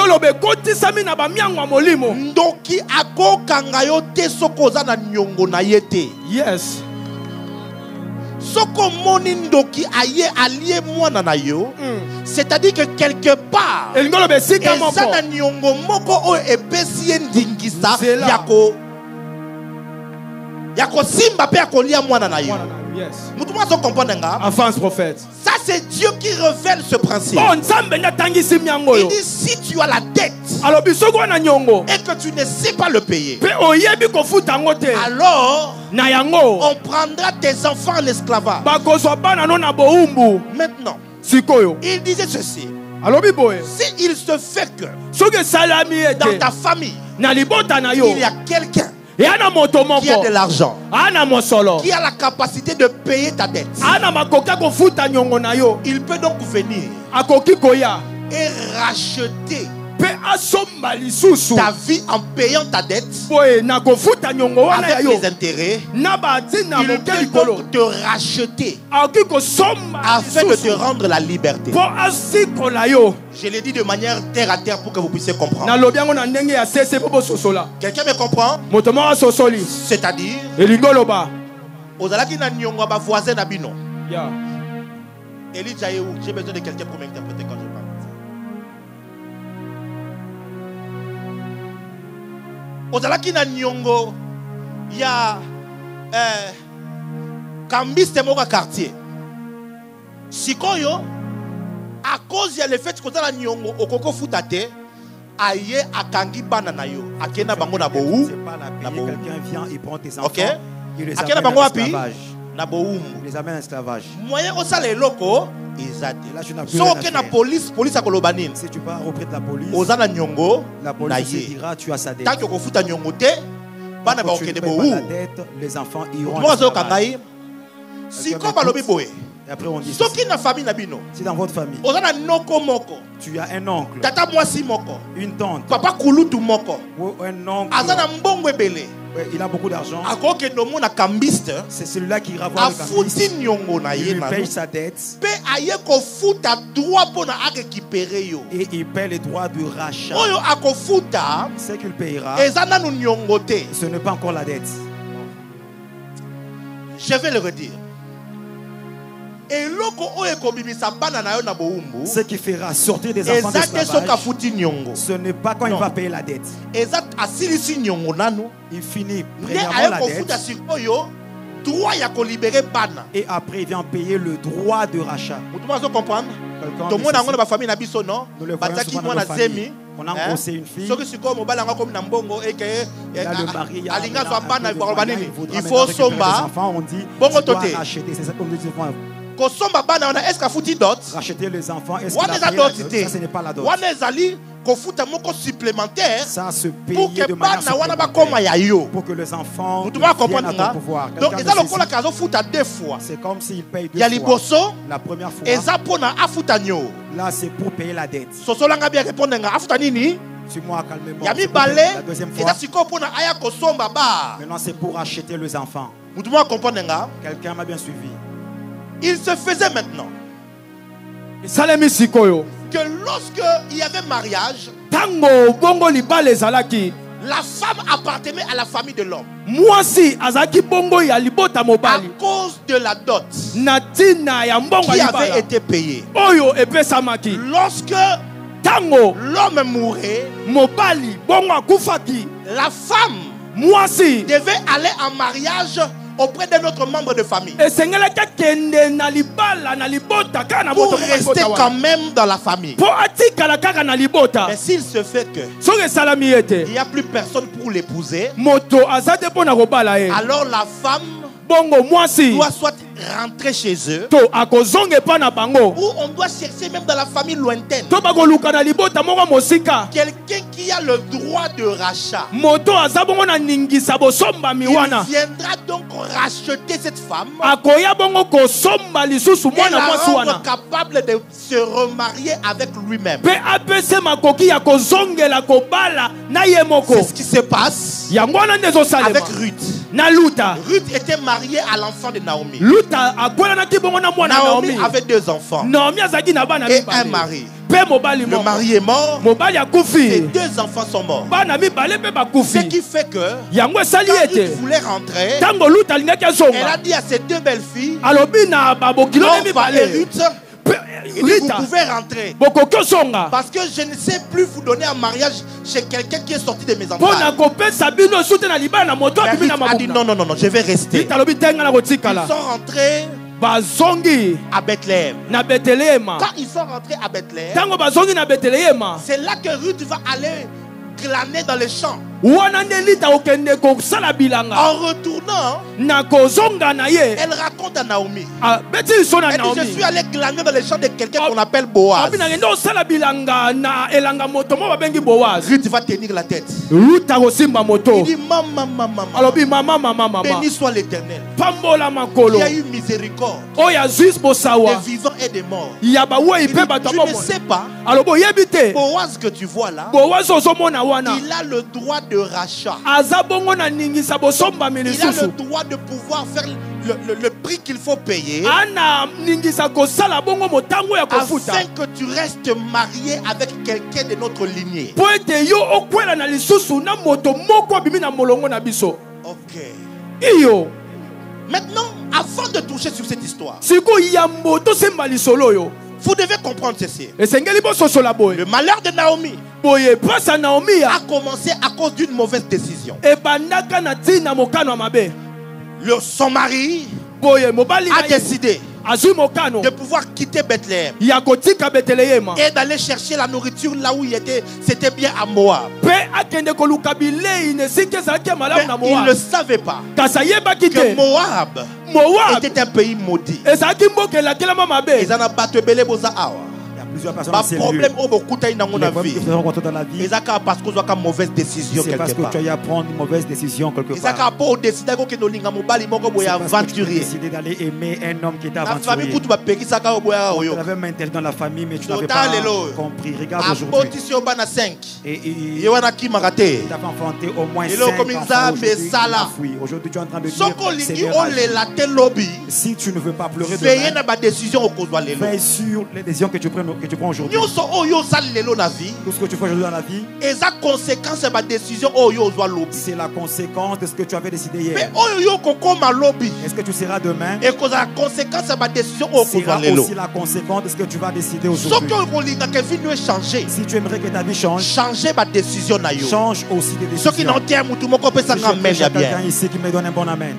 Yes. C'est-à-dire que quelque part, Avance, prophète. Ça, c'est Dieu qui révèle ce principe. Il dit, si tu as la dette et que tu ne sais pas le payer, alors on prendra tes enfants en esclavage. Maintenant, il disait ceci. Si il se fait que dans ta famille, il y a quelqu'un qui a de l'argent, qui a la capacité de payer ta dette, il peut donc venir et racheter ta vie en payant ta dette avec les intérêts. Il peut donc te racheter afin de te rendre la liberté. Je l'ai dit de manière terre à terre pour que vous puissiez comprendre. Quelqu'un me comprend? C'est-à-dire, voisin d'Abino. J'ai besoin de quelqu'un pour m'interpréter quand je parle. Ozalaki na Nyongo, il y a Kambis Temoga quartier. Sikoyo, à cause de le fait que la Nyongo, Okoko Futate, aye akangi banana yo. Akena bango na boou. Quelqu'un vient, il prend tes enfants. Ok. Il les Akena bango api. Na boum. Il les amène en esclavage. Moyen osa les locaux. Police a kolobanine. Si tu pars auprès de la police, la police dira tu as sa dette. Tant que tu futa nyongo te, bana ba okende bo. Les enfants iront. Si ko balobi boye. Et après on dit si dans votre famille, tu as un oncle, une tante, papa kulutu moko, ou un oncle, il a beaucoup d'argent. C'est celui-là qui ira voir le cambiste. Il lui paye sa dette. Et il paye les droits de rachat. Ce qu'il payera, ce n'est pas encore la dette. Je vais le redire. Ce qui fera sortir des enfants d'esclavage, ce n'est pas quand il va payer la dette. Il finit premièrement la dette. Et après il vient payer le droit de rachat. Nous le voyons souvent dans nos familles. On a engrossé une fille. Il a le mari, il faut somba. On dit, tu dois racheter. C'est ça qu'on dit souvent. Racheter les enfants, est-ce qu'il a payé la dot? Ça, ce n'est pas la dot. Ça se paye de manière supplémentaire pour que les enfants viennent à ton pouvoir. Donc, c'est comme s'il paye deux fois. La première fois, là, c'est pour payer la dette. Suis-moi calmement. La deuxième fois, maintenant, c'est pour acheter les enfants. Quelqu'un m'a bien suivi. Il se faisait maintenant que lorsque il y avait mariage, la femme appartenait à la famille de l'homme. À cause de la dot qui avait été payée. Lorsque l'homme mourait, la femme devait aller en mariage auprès de notre membre de famille pour rester quand même dans la famille. Mais s'il se fait que il n'y a plus personne pour l'épouser, alors la femme doit soit rentrer chez eux, ou on doit chercher même dans la famille lointaine quelqu'un qui a le droit de rachat. Il viendra donc racheter cette femme et la rendre capable de se remarier avec lui-même. C'est ce qui se passe avec Ruth. Ruth était mariée à l'enfant de Naomi. Naomi avait 2 enfants et un mari. Le mari est mort, ses 2 enfants sont morts. Ce qui fait que quand Ruth voulait rentrer, elle a dit à ses 2 belles filles, Orpha et Ruth, vous pouvez rentrer parce que je ne sais plus vous donner un mariage chez quelqu'un qui est sorti de mes entrailles. A dit non, je vais rester. Ils sont rentrés à Bethléem. Quand ils sont rentrés à Bethléem, c'est là que Ruth va aller glaner dans les champs. En retournant, elle raconte à Naomi. Elle dit, je suis allé glaner dans les champs de quelqu'un qu'on appelle Boaz. Ruth va tenir la tête. Il dit, maman, béni soit l'Éternel qui a eu miséricorde des vivants et des morts. Il dit, tu ne sais pas, Boaz que tu vois là, il a le droit de rachat. Il a le droit de pouvoir faire le prix qu'il faut payer afin que tu restes marié avec quelqu'un de notre lignée. Ok. Maintenant, avant de toucher sur cette histoire, vous devez comprendre ceci. Le malheur de Naomi a commencé à cause d'une mauvaise décision. Son mari a décidé de pouvoir quitter Bethléem et d'aller chercher la nourriture là où il était. C'était bien à Moab. Mais il ne savait pas que Moab était un pays maudit. Plusieurs personnes problème dans la vie. C'est parce que tu as une mauvaise décision quelque part. Tu as prendre une mauvaise décision quelque part. Tu as décidé d'aller aimer un homme qui est aventurier. Tu avais même intérêt dans la famille, mais tu n'avais pas compris. Regarde aujourd'hui. Et tu avais enfanté au moins 5 enfants. Aujourd'hui, tu es en train de dire, si tu ne veux pas pleurer demain, veille sur les décisions que tu prends aujourd'hui. Tout ce que tu fais aujourd'hui dans la vie, c'est la conséquence de ce que tu avais décidé hier. Est-ce que tu seras demain? Sera aussi la conséquence de ce que tu vas décider aujourd'hui. Si tu aimerais que ta vie change, change aussi des décisions. Si quelqu'un ici qui me donne un bon amen.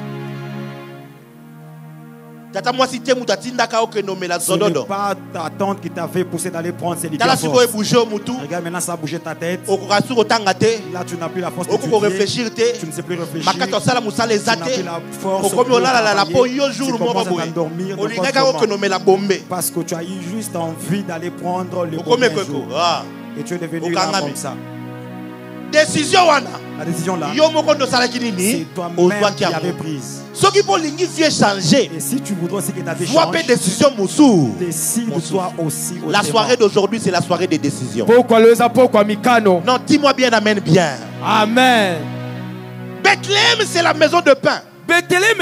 Ce n'est pas ta tante qui t'a fait pousser d'aller prendre ces liquides. Regarde, maintenant ça a bougé ta tête. Là tu n'as plus la force de réfléchir. Tu ne sais plus réfléchir. Tu n'as plus la force de parce que tu as eu juste envie d'aller prendre le premier jour. Et tu es devenu là comme ça. La décision là, c'est toi-même qui avais prise. Et si tu voudrais aussi que ta vie change, décide-toi aussi. La soirée d'aujourd'hui, c'est la soirée des décisions. Non, dis-moi bien, amen, bien. Amen. Bethléem, c'est la maison de pain. Mais la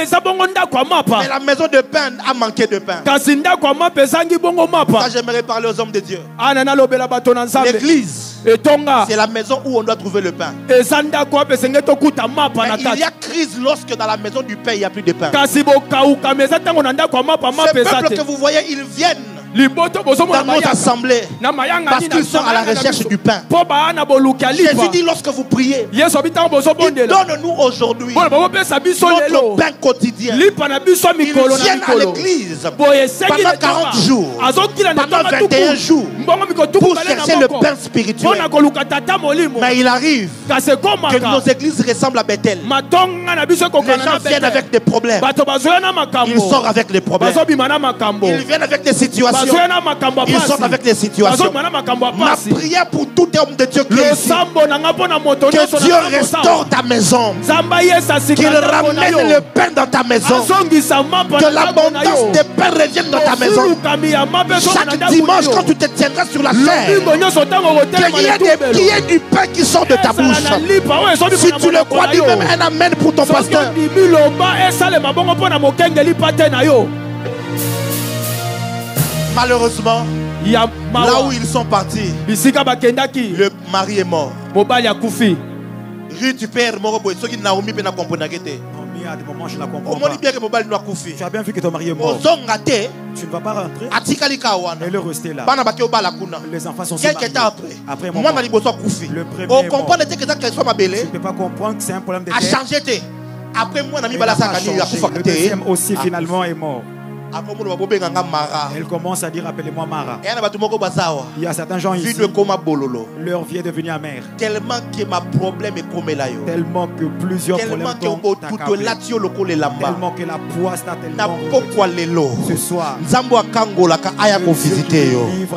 maison de pain a manqué de pain. Ça, j'aimerais parler aux hommes de Dieu. L'église, c'est la maison où on doit trouver le pain. Mais il y a crise lorsque dans la maison du pain, il n'y a plus de pain. Ce peuple que vous voyez, ils viennent dans nos assemblées parce qu'ils sont à la recherche du pain. Jésus dit lorsque vous priez, donne-nous aujourd'hui notre pain quotidien. Ils viennent à l'église pendant 40 jours, pendant 21 jours pour chercher le pain spirituel. Mais il arrive que nos églises ressemblent à Bethel. Les gens viennent avec des problèmes. Ils sortent avec des problèmes. Ils viennent avec des situations. Ils sortent avec des situations. Ma prière pour tout homme de Dieu qui est ici, que Dieu restaure ta maison, qu'il ramène le pain dans ta maison, que l'abondance des pains revienne dans ta maison. Chaque dimanche quand tu te tiendras sur la chair, qu'il y ait du pain qui sort de ta bouche. Si tu le crois, dis même un amen pour ton pasteur. Malheureusement, là où ils sont partis, le mari est mort. Rue du père mort, ceux qui Naomi ne comprennent pas. À des moments, je la comprends pas. Tu as bien vu que ton mari est mort. Tu ne vas pas rentrer et le rester là. Les enfants sont quelques temps après moi, le premier on comprend tu ne peux pas comprendre que c'est un problème de terre. Après moi, le deuxième aussi finalement est mort. Elle commence à dire appelez-moi Mara. Il y a certains gens ici, leur vie est devenue amère. Tellement que ma problème est comme là. Tellement que plusieurs problèmes t'ont accablé. Tellement que la poisse t'a tellement ce soir. Le livre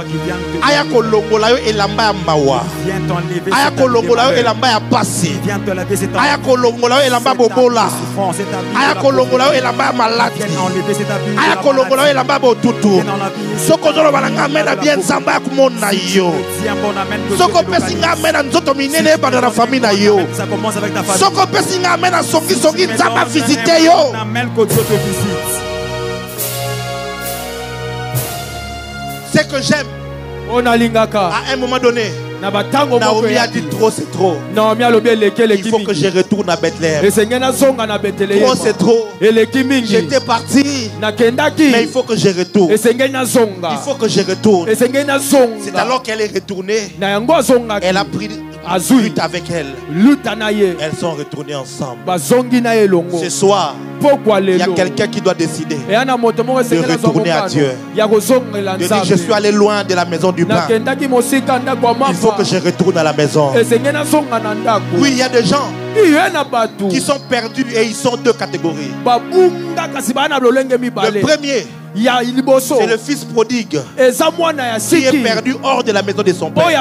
qui vient te laver cette souffrance. Kolongola e lamba bo tutu. Soko zolo balanga mena bien samba kumona yo. Soko pesinga mena nzoto minene ba dans la famille na yo. Soko pesinga mena soki nzamba visiter yo. C'est que j'aime. À un moment donné, Naomi a dit trop c'est trop. Il faut que je retourne à Bethléem. Trop c'est trop. J'étais parti, mais il faut que je retourne. Il faut que je retourne. C'est alors qu'elle est retournée. Elle a pris lutte avec elle. Elles sont retournées ensemble. Ce soir, il y a quelqu'un qui doit décider de retourner à Dieu. De dire je suis allé loin de la maison du pain. Il faut que je retourne à la maison. Oui, il y a des gens qui sont perdus et ils sont deux catégories. Le premier, c'est le fils prodigue qui est perdu hors de la maison de son père. Mais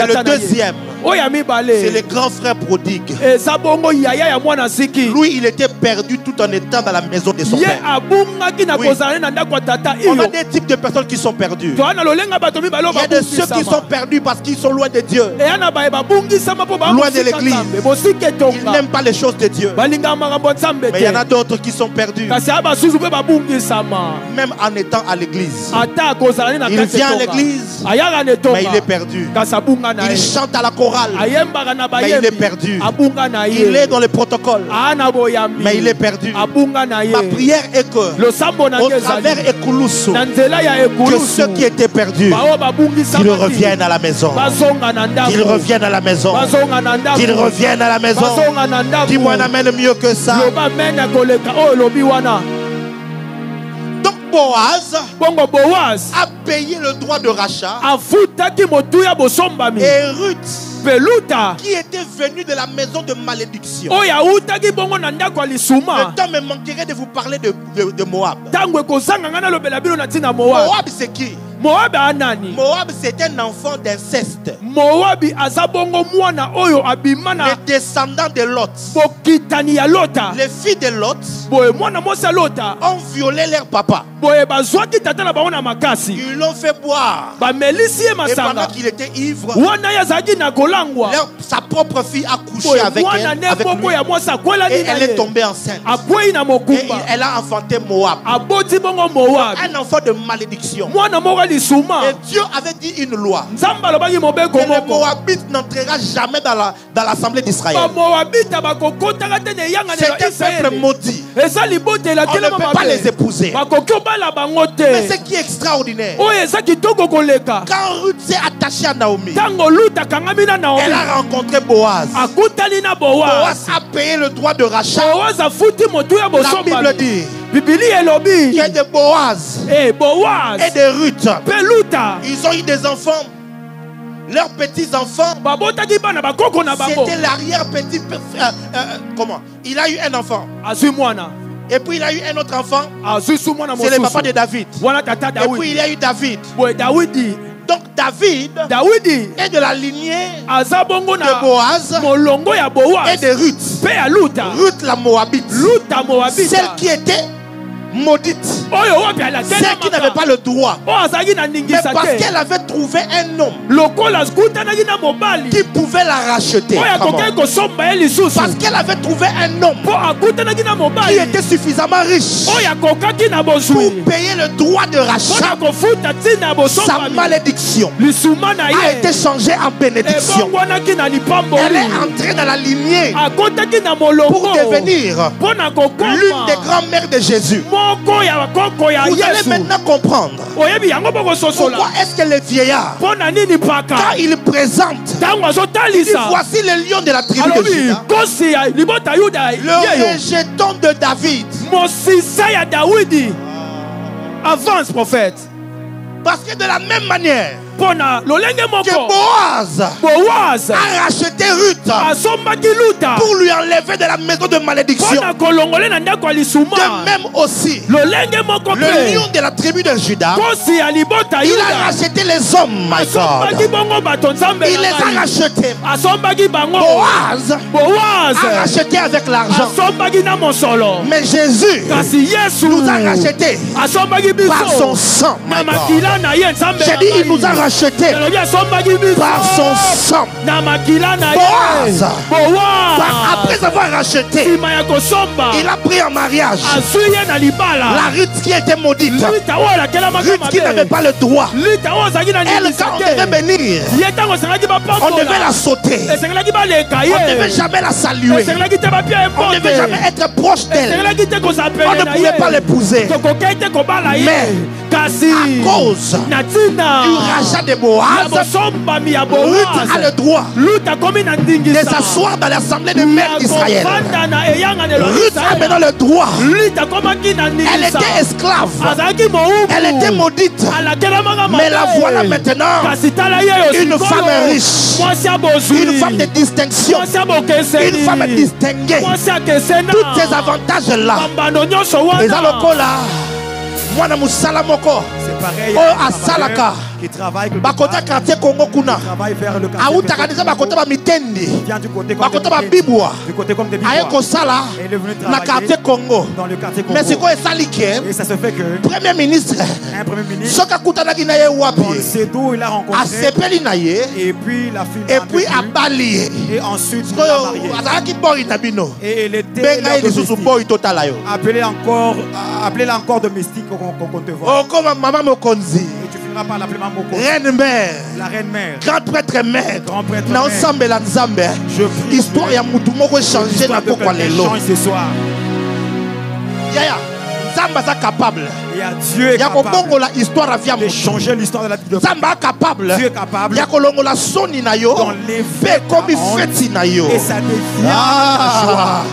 le deuxième, c'est le grand frère prodigue. Lui, il était perdu tout en étant dans la maison de son père. Oui. On a des types de personnes qui sont perdues. Il y a de ceux qui sont perdus parce qu'ils sont loin de Dieu, loin de l'église. Ils n'aiment pas les choses de Dieu. Mais il y en a d'autres qui sont perdus même en étant à l'église. Il vient à l'église, mais il est perdu. Il chante à la chorale, mais il est perdu. Il est dans le protocole, mais il est perdu. Ma prière est que au travers Ekulusu, que ceux qui étaient perdus, qu'ils reviennent à la maison. Qu'ils reviennent à la maison. Qu'ils reviennent à la maison. Dis-moi un amen mieux que ça. Boaz a payé le droit de rachat. Et Ruth, qui était venue de la maison de malédiction. Le temps me manquerait de vous parler de Moab. Moab, c'est qui? Moab, c'est un enfant d'inceste. Les descendants de Lot. Les filles de Lot ont violé leur papa. Ils l'ont fait boire. Et pendant qu'il était ivre, sa propre fille a couché avec lui. Et elle est tombée enceinte. Et elle a enfanté Moab. Un enfant de malédiction. Dieu avait dit une loi. Que les Moabites n'entrera jamais dans l'assemblée d'Israël. C'est un peuple maudit. On ne peut pas les épouser. Mais ce qui est extraordinaire, quand Ruth s'est attachée à Naomi, elle a rencontré Boaz. Boaz a payé le droit de rachat. La Bible dit qu'il y a de Boaz et de Ruth. Ils ont eu des enfants. Leurs petits-enfants, c'était l'arrière-petit. Comment? Il a eu un enfant. Et puis il a eu un autre enfant. C'est le papa de David. Et puis il y a eu David. Donc David est de la lignée de Boaz et de Ruth. Ruth la Moabite. Celle qui était maudite. Celle qui n'avait pas le droit. Mais parce qu'elle avait trouvé un homme qui pouvait la racheter. Parce qu'elle avait trouvé un homme qui était suffisamment riche pour payer le droit de rachat. Sa malédiction a été changée en bénédiction. Elle est entrée dans la lignée pour devenir l'une des grands-mères de Jésus. Vous allez maintenant comprendre pourquoi est-ce que les vieillards, quand ils présentent, ils disent voici le lion de la tribu de Juda, le rejeton de David. Avance, prophète. Parce que de la même manière que Boaz a racheté Ruth pour lui enlever de la maison de malédiction. De même aussi, le lion de la tribu de Juda, il a racheté les hommes, my God. Il les a rachetés. Boaz a racheté avec l'argent. Mais Jésus nous a rachetés par son sang. J'ai dit, il nous a racheté par son sang. Boaz, après avoir racheté, il a pris en mariage la Ruth qui était maudite, Ruth qui n'avait pas le droit. Elle, quand on devait bénir, on devait la sauter, on ne devait jamais la saluer, on ne devait jamais être proche d'elle, on ne pouvait pas l'épouser. Mais à cause du rachat de Boaz, Ruth a le droit de s'asseoir dans l'assemblée des mères d'Israël. Ruth a maintenant le droit. Elle était esclave, elle était maudite, mais la voilà maintenant une femme riche, une femme de distinction, une femme distinguée. Tous ces avantages-là, les alokola, moi na musala moko, oh asalaka. Qui travaille bakota quartier Congo kuna autaka déjà bakota ba mitendi bakota ba bibwa aye ko sala na quartier Congo. Mais c'est quoi ça liké? Et ça se fait que premier ministre soka kutana ki na ye wapi il a rencontré asepeli na ye et puis la fille et puis abali et ensuite il a marié azaki boy na bino et elle était benga ile susu boy totala yo appelez-la encore domestique qu'on te voit. Oh comme maman mokonzi par l'appeler reine mère, la reine mère, grand prêtre mère, na ensemble la nzambe, histoire ya mutu moko changer na pokwa lelo. Ce soir. Yaya, nzamba sa capable. Et Dieu est capable la histoire de changer l'histoire de la vie de nzamba capable. Dieu est capable. Ya kolongola soni na yo, d'enlever comme feti na yo. Et ça devient joie.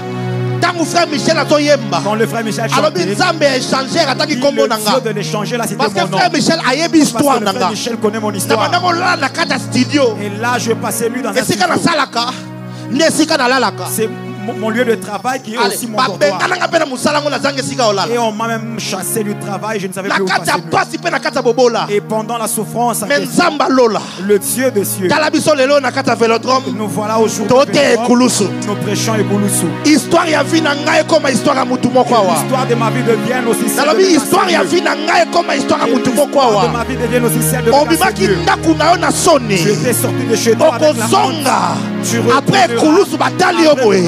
Frère Michel a yemba. Quand le frère Michel alors Nzambe échanger ataki kombo nanga. De l'échanger là c'était mon nom. Parce que frère Michel a yebi histoire nanga. Frère Michel connaît mon histoire. Na kata studio. Et là je passais lui dans un studio. C'est mon lieu de travail qui est aussi mon dortoir. Et on m'a même chassé du travail, je ne savais plus où passer. Et pendant la souffrance, le Dieu des cieux, nous voilà aujourd'hui, nous prêchons Ekulusu. L'histoire de ma vie devient aussi celle de l'histoire de ma vie devient aussi celle de Dieu. J'étais sorti de chez toi avec la honte. Après Koulousou Batali Oboé.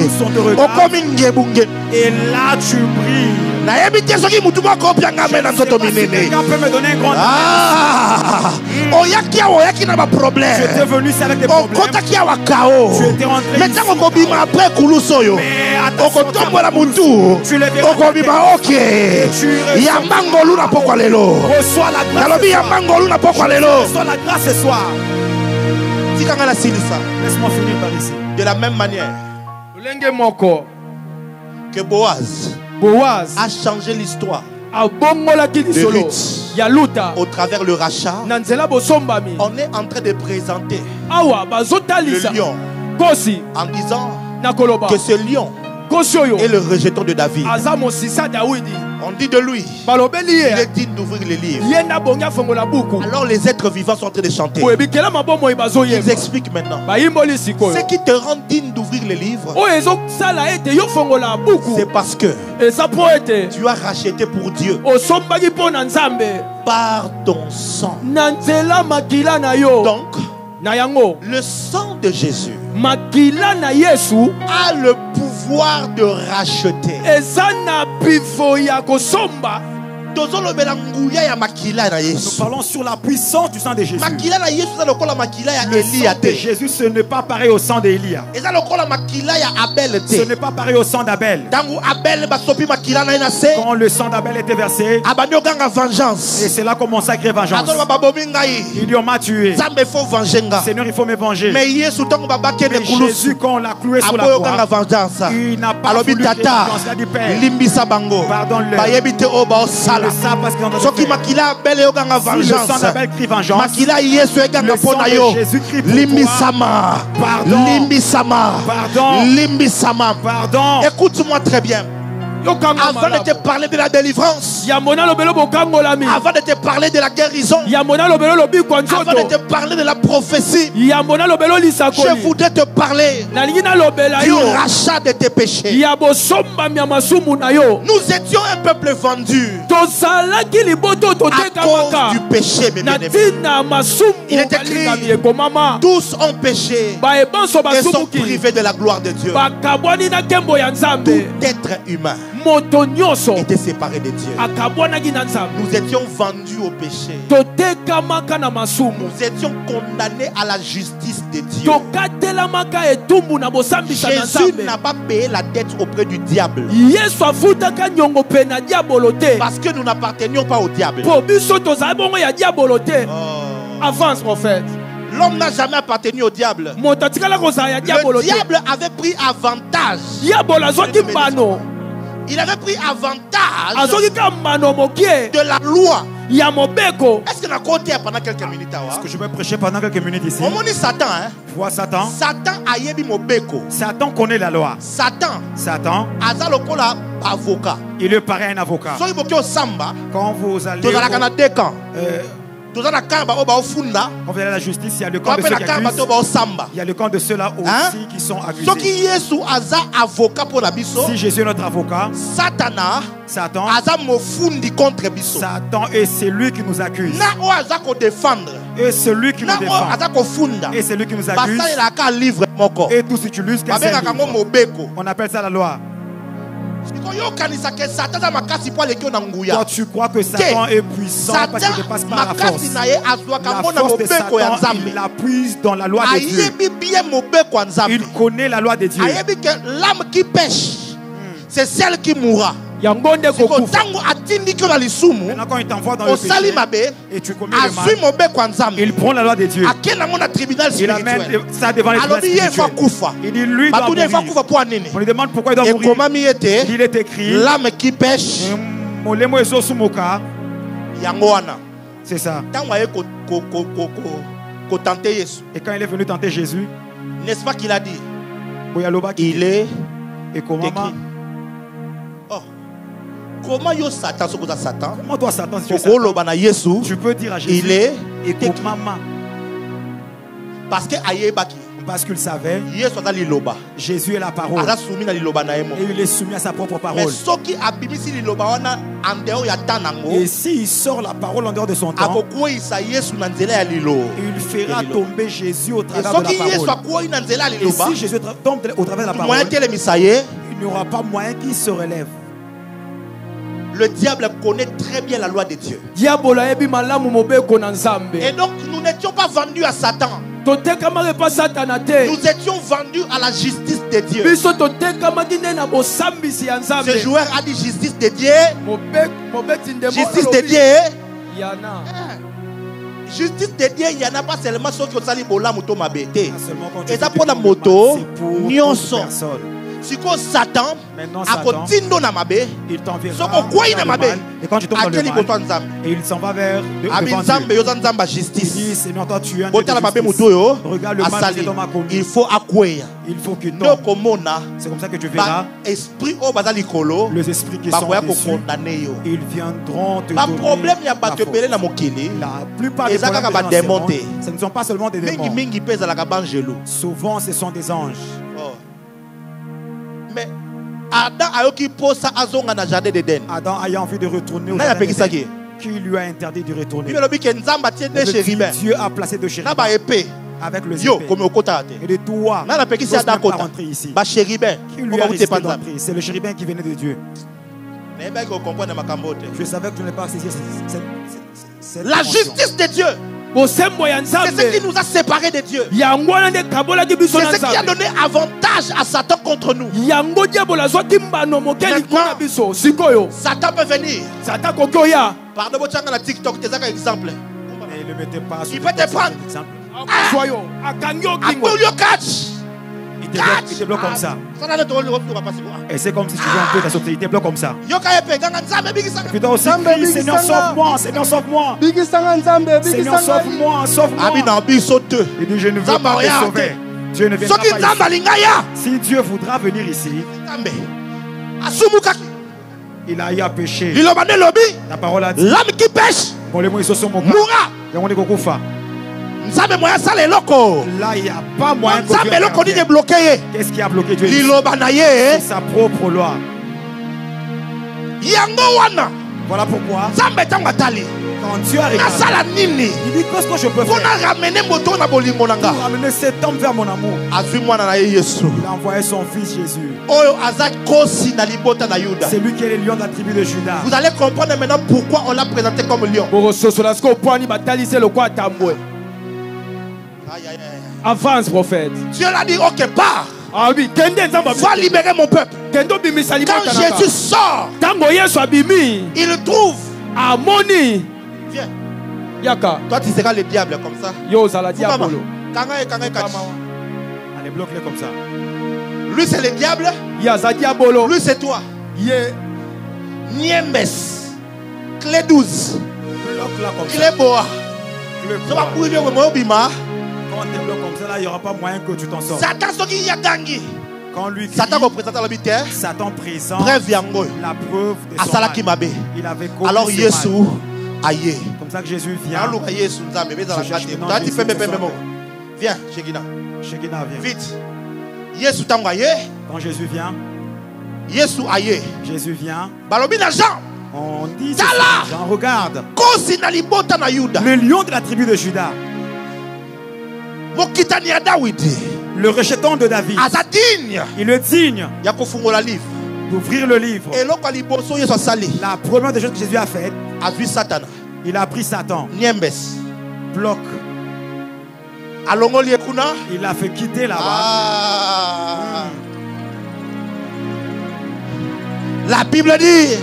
Et là tu brilles. Quelqu'un peut me donner un grand problème. Tu étais venu ici avec des problèmes. Tu étais rentré ici. Après Koulousou, tu les verras. Reçois la grâce ce soir. Laisse-moi finir par ici. De la même manière que Boaz a changé l'histoire de Ruth au travers le rachat, on est en train de présenter le lion en disant que ce lion est le rejeton de David. On dit de lui, il est digne d'ouvrir les livres. Alors les êtres vivants sont en train de chanter. Ils expliquent maintenant. Ce qui te rend digne d'ouvrir les livres, c'est parce que tu as racheté pour Dieu par ton sang. Donc, le sang de Jésus a le pouvoir de racheter. Nous parlons sur la puissance du sang de Jésus. Le sang de Jésus, ce n'est pas pareil au sang d'Élia. Ce n'est pas pareil au sang d'Abel. Quand le sang d'Abel était versé, et c'est là qu'on commence à créer vengeance. Il dit on m'a tué. Seigneur, il faut me venger. Mais Jésus, quand on l'a cloué sur la croix, il n'a pas voulu créer vengeance. Il a dit Père, pardonne-le. Le sang parce qu'on a fait. Si le sang d'Abel crie vengeance, le sang de Jésus crie pour toi. Pardon. Écoute-moi très bien. Avant de te parler de la délivrance, avant de te parler de la guérison, avant de te parler de la prophétie, je voudrais te parler du rachat de tes péchés. Nous étions un peuple vendu à cause du péché, mes bien-aimés. Il est écrit, tous ont péché et sont privés de la gloire de Dieu. Tout être humain était séparé de Dieu. Nous étions vendus au péché. Nous étions condamnés à la justice de Dieu. Jésus n'a pas payé la dette auprès du diable. Parce que nous n'appartenions pas au diable. Avance, prophète. L'homme n'a jamais appartenu au diable. Le diable avait pris avantage. Il avait pris avantage de la loi. Est-ce que pendant quelques minutes? Est-ce que je vais prêcher pendant quelques minutes ici? On dit Satan, hein? Vois Satan. Satan connaît la loi. Satan avocat. Il lui paraît un avocat. Quand vous allez quand vous allez à la justice, il y a le camp de ceux qui accusent. Il y a le camp de ceux-là aussi qui sont accusés. Si Jésus est notre avocat, Satan est celui qui nous accuse. Et celui qui nous défend. Et celui qui nous accuse. Et tous utilisent qu'un seul livre. On appelle ça la loi. Toi tu crois que Satan est puissant parce qu'il dépasse par la force. La force de Satan, il la puise dans la loi de Dieu. Il connaît la loi de Dieu. L'âme qui pêche, c'est celle qui mourra. Maintenant quand il t'envoie dans le péché et tu commets le mal, il prend la loi de Dieu. Il amène ça devant les tribunaux spirituels. Il dit lui doit mourir. On lui demande pourquoi il doit mourir. Il est écrit l'âme qui pêche, c'est ça. Et quand il est venu tenter Jésus, n'est-ce pas qu'il a dit il est écrit. Comment Satan, comment toi Satan, si tu es Satan, tu peux dire à Jésus il est écoute maman. Parce que Parce qu'il savait, Jésus est la parole. Et il est soumis à sa propre parole. Et s'il sort la parole en dehors de son temps, il fera tomber Jésus au travers de la parole. Et si Jésus tombe au travers de la parole, il n'y aura pas moyen qu'il se relève. Le diable connaît très bien la loi de Dieu. Et donc nous n'étions pas vendus à Satan. Nous étions vendus à la justice de Dieu. Ce joueur a dit justice de Dieu. Justice de Dieu. Justice de Dieu, il n'y en a pas seulement ceux qui ont sali bola moto mabete. Et ça pour la moto, nyonso. Si quoi Satan a continué na mabe, il t'enverra. Et quand tu tombes dans le mal, et il s'en va vers justice. Regarde le mal que l'homme a commis. Il faut accueillir. Il faut que non. C'est comme ça que tu verras. Les esprits qui sont dessus, ils viendront te donner la plupart des problèmes, ce ne sont pas seulement des démons. Souvent, ce sont des anges. Mais Adam ayant envie de retourner au jardin d'Éden, qui lui a interdit de retourner. Dieu a placé deux chérubins avec le épée. Et de toi, qui pas rentrer ici. Qui lui a risqué d'entrer. C'est le chérubin qui venait de Dieu. Je savais que tu n'es pas saisi la justice de Dieu. C'est ce qui nous a séparés de Dieu. C'est ce qui a donné avantage à Satan contre nous. Maintenant, Satan peut venir. Pardon, la TikTok, c'est un exemple. Il peut te prendre. Il te bloque comme ça. Et c'est comme si tu veux un peu ta sauter. Il te bloque comme ça. Et puis toi aussi, Seigneur, sauve-moi, Seigneur, sauve-moi. Seigneur, sauve-moi, sauve-moi. Il dit, je ne veux pas te sauver. Dieu ne viendra pas ici. Si Dieu voudra venir ici, il a eu à pécher. La parole a dit, l'homme qui pêche mourra. Là, il n'y a pas moyen de bloquer. Qu'est-ce qui a bloqué Dieu? C'est sa propre loi. Voilà pourquoi quand Dieu arrive, il dit qu'est-ce que je peux faire pour ramener cet homme vers mon amour. Il a envoyé son fils Jésus. C'est lui qui est le lion de la tribu de Judas. Vous allez comprendre maintenant pourquoi on l'a présenté comme lion. Avance, prophète. Dieu l'a dit, ok, pars. Ah oui, va libérer mon peuple. Quand Jésus sort, il trouve. Viens. Yaka. Toi, tu seras le diable comme ça. Yo, ça la diabolo. Allez, bloque-le comme ça. Lui, c'est le diable. Lui, c'est toi. Niembes. Clé 12. Clé boa. Quand on te bloque comme ça, là, il n'y aura pas moyen que tu t'en sors. Satan, ce qui y a gagné. Quand lui crie, Satan représente la terre. Satan présente la preuve de son mal. Il avait commis alors Jésus aïe. Comme ça que Jésus vient. Viens, Shekina. Shekina, viens. Vite. Jésus t'envoyé. Quand Jésus vient. Jésus aïe. Jésus vient. Balobina Jean. On dit Jean, regarde. Le lion de la tribu de Judas. Le rejeton de David. Il est digne d'ouvrir le livre. La première des choses que Jésus a faites, il a pris Satan. Bloc. Il l'a fait quitter là-bas. La Bible dit.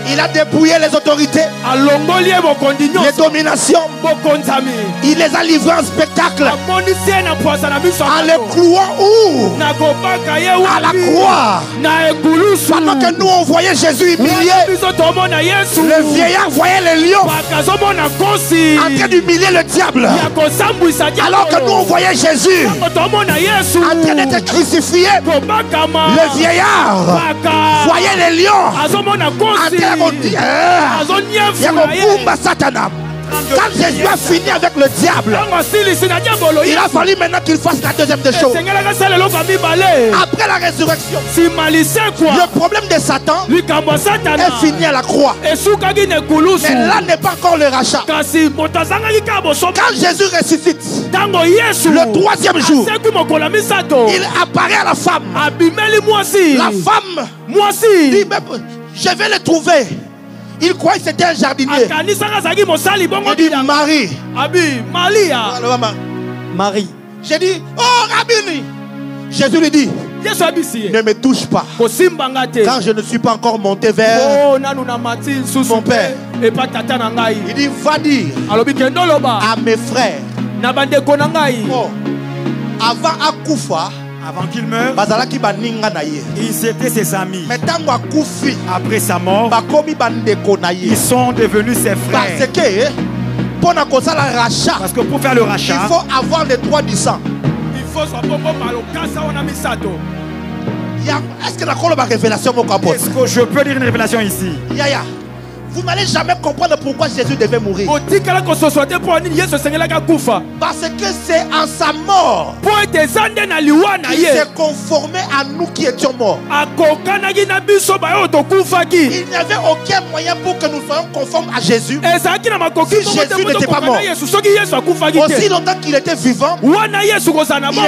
Il a dépouillé les autorités, les dominations. Il les a livrés en spectacle en les clouant où? À la croix. Pendant que nous on voyait Jésus humilié, le vieillard voyait les lions en train d'humilier le diable. Alors que nous on voyait Jésus en train d'être crucifié, le vieillard voyait les lions en train de dire Satana. Quand Jésus a fini avec le diable, il a fallu maintenant qu'il fasse la deuxième des choses. Après la résurrection, le problème de Satan est fini à la croix. Mais là n'est pas encore le rachat. Quand Jésus ressuscite, le troisième jour, il apparaît à la femme. La femme dit, je vais le trouver. Il croyait que c'était un jardinier. Il dit Marie. J'ai dit, oh Rabbi. Jésus lui dit, ne me touche pas, car je ne suis pas encore monté vers mon père. Il dit, va dire à mes frères, avant Akoufa, avant qu'il meure, ils étaient ses amis. Après sa mort, ils sont devenus ses frères. Parce que pour faire le rachat, il faut avoir les droits du sang. Est-ce que je peux dire une révélation ici? Vous n'allez jamais comprendre pourquoi Jésus devait mourir. Parce que c'est en sa mort qu'il s'est conformé à nous qui étions morts. Il n'y avait aucun moyen pour que nous soyons conformes à Jésus si Jésus n'était pas mort. Aussi longtemps qu'il était vivant, il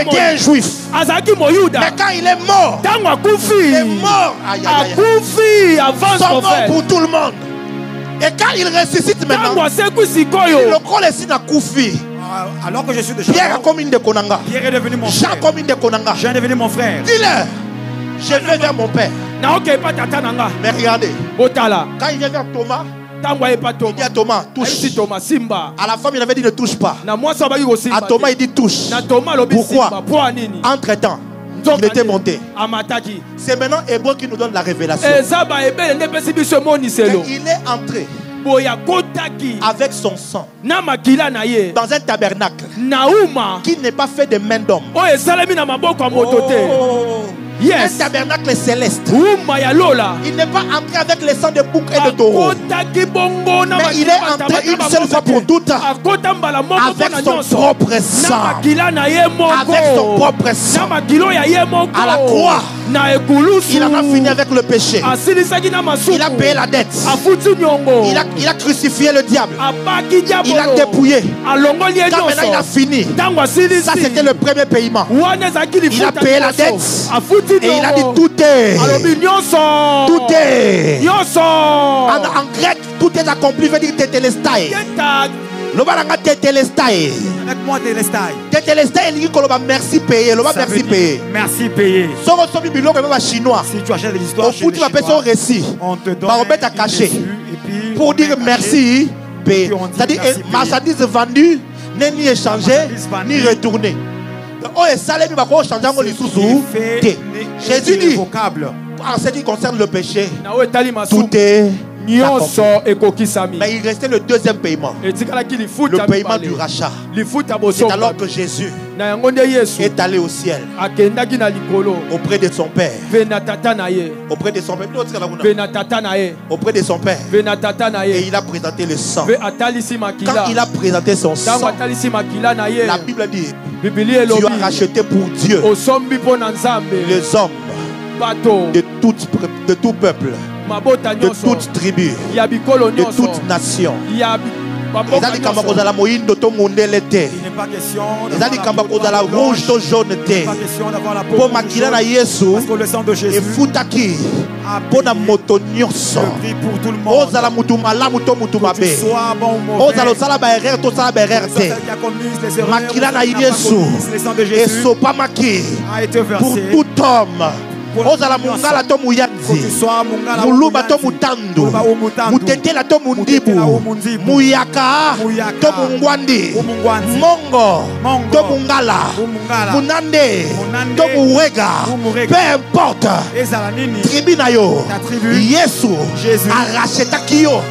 était un juif. Mais quand il est mort, il est mort sans mort pour tout le monde. Et quand il ressuscite maintenant, il le colle ici dans Koufi. Alors que je suis de Pierre a commis de Konanga. Pierre est devenu mon frère. Jean commis de Konanga. Jean est devenu mon frère. Dis-le, je vais vers mon père. Mais regardez, quand il vient vers Thomas, il dit à Thomas, touche. À la femme, il avait dit ne touche pas. À Thomas, il dit touche. Pourquoi? Entre-temps, il était monté. C'est maintenant Hébreu qui nous donne la révélation. Et il est entré avec son sang dans un tabernacle qui n'est pas fait de main d'homme. Yes. Un tabernacle céleste. Il n'est pas entré avec les sangs de bouc et de taureau. Mais il est entré une seule fois pour toutes avec son propre sang. Avec son propre sang. À la croix, il en a fini avec le péché. Il a payé la dette. Il a crucifié le diable. Il a dépouillé. Quand maintenant il a fini, ça c'était le premier paiement. Il a payé la dette. Et il a dit tout est. Tout est. En grec, tout est accompli veut dire tetelestai. Tetelestai. Avec moi, tetelestai. Tetelestai, il dit que merci payé. Merci payé. Merci payé. Si tu achètes de l'histoire chez les Chinois, on te donne un caché pour dire merci payé. C'est-à-dire, marchandise vendue n'est ni échangée ni retournée. Jésus dit, en ce qui concerne le péché, tout est mais il restait le deuxième paiement, le paiement du rachat. C'est alors que Jésus est allé au ciel auprès de son Père. Auprès de son Père. Auprès de son Père. Et il a présenté le sang. Quand il a présenté son sang, la Bible dit, tu as racheté pour Dieu les hommes de tout peuple, de toute tribu, de toute nation. Il n'est pas question rouge to jaune té. Pour makila na Yesu, et futaki pour na moto nyonso. Ozala mutu malamu to mutu mabe. Ozala sala ba erreur to sala ba erreur té. Makila na Yesu, et sopa maki pour tout homme. Ozala mungala to muyanzi, muluba to mutandu, mutetela to mundibu, muyaka to mungwandi, mongo to mungala, munande to muwega. Peu importe, tribuna yo, Yesu a racheté kiyo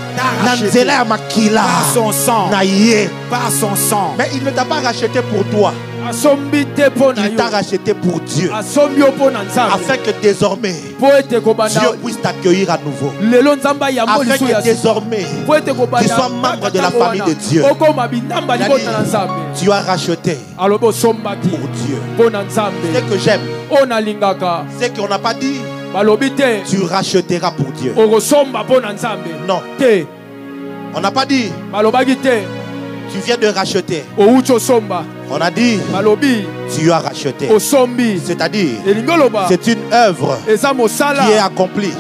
na nzela ya makila par son sang, na ye. par son sang. Mais il ne t'a pas racheté pour toi. Il t'a racheté pour Dieu. Afin que désormais, Dieu puisse t'accueillir à nouveau. Afin que désormais, tu sois membre de la famille de Dieu. Tu as racheté pour Dieu. Ce que j'aime, c'est qu'on n'a pas dit tu racheteras pour Dieu. Non. On n'a pas dit tu viens de racheter. On a dit tu as racheté. C'est-à-dire c'est une œuvre qui est accomplie.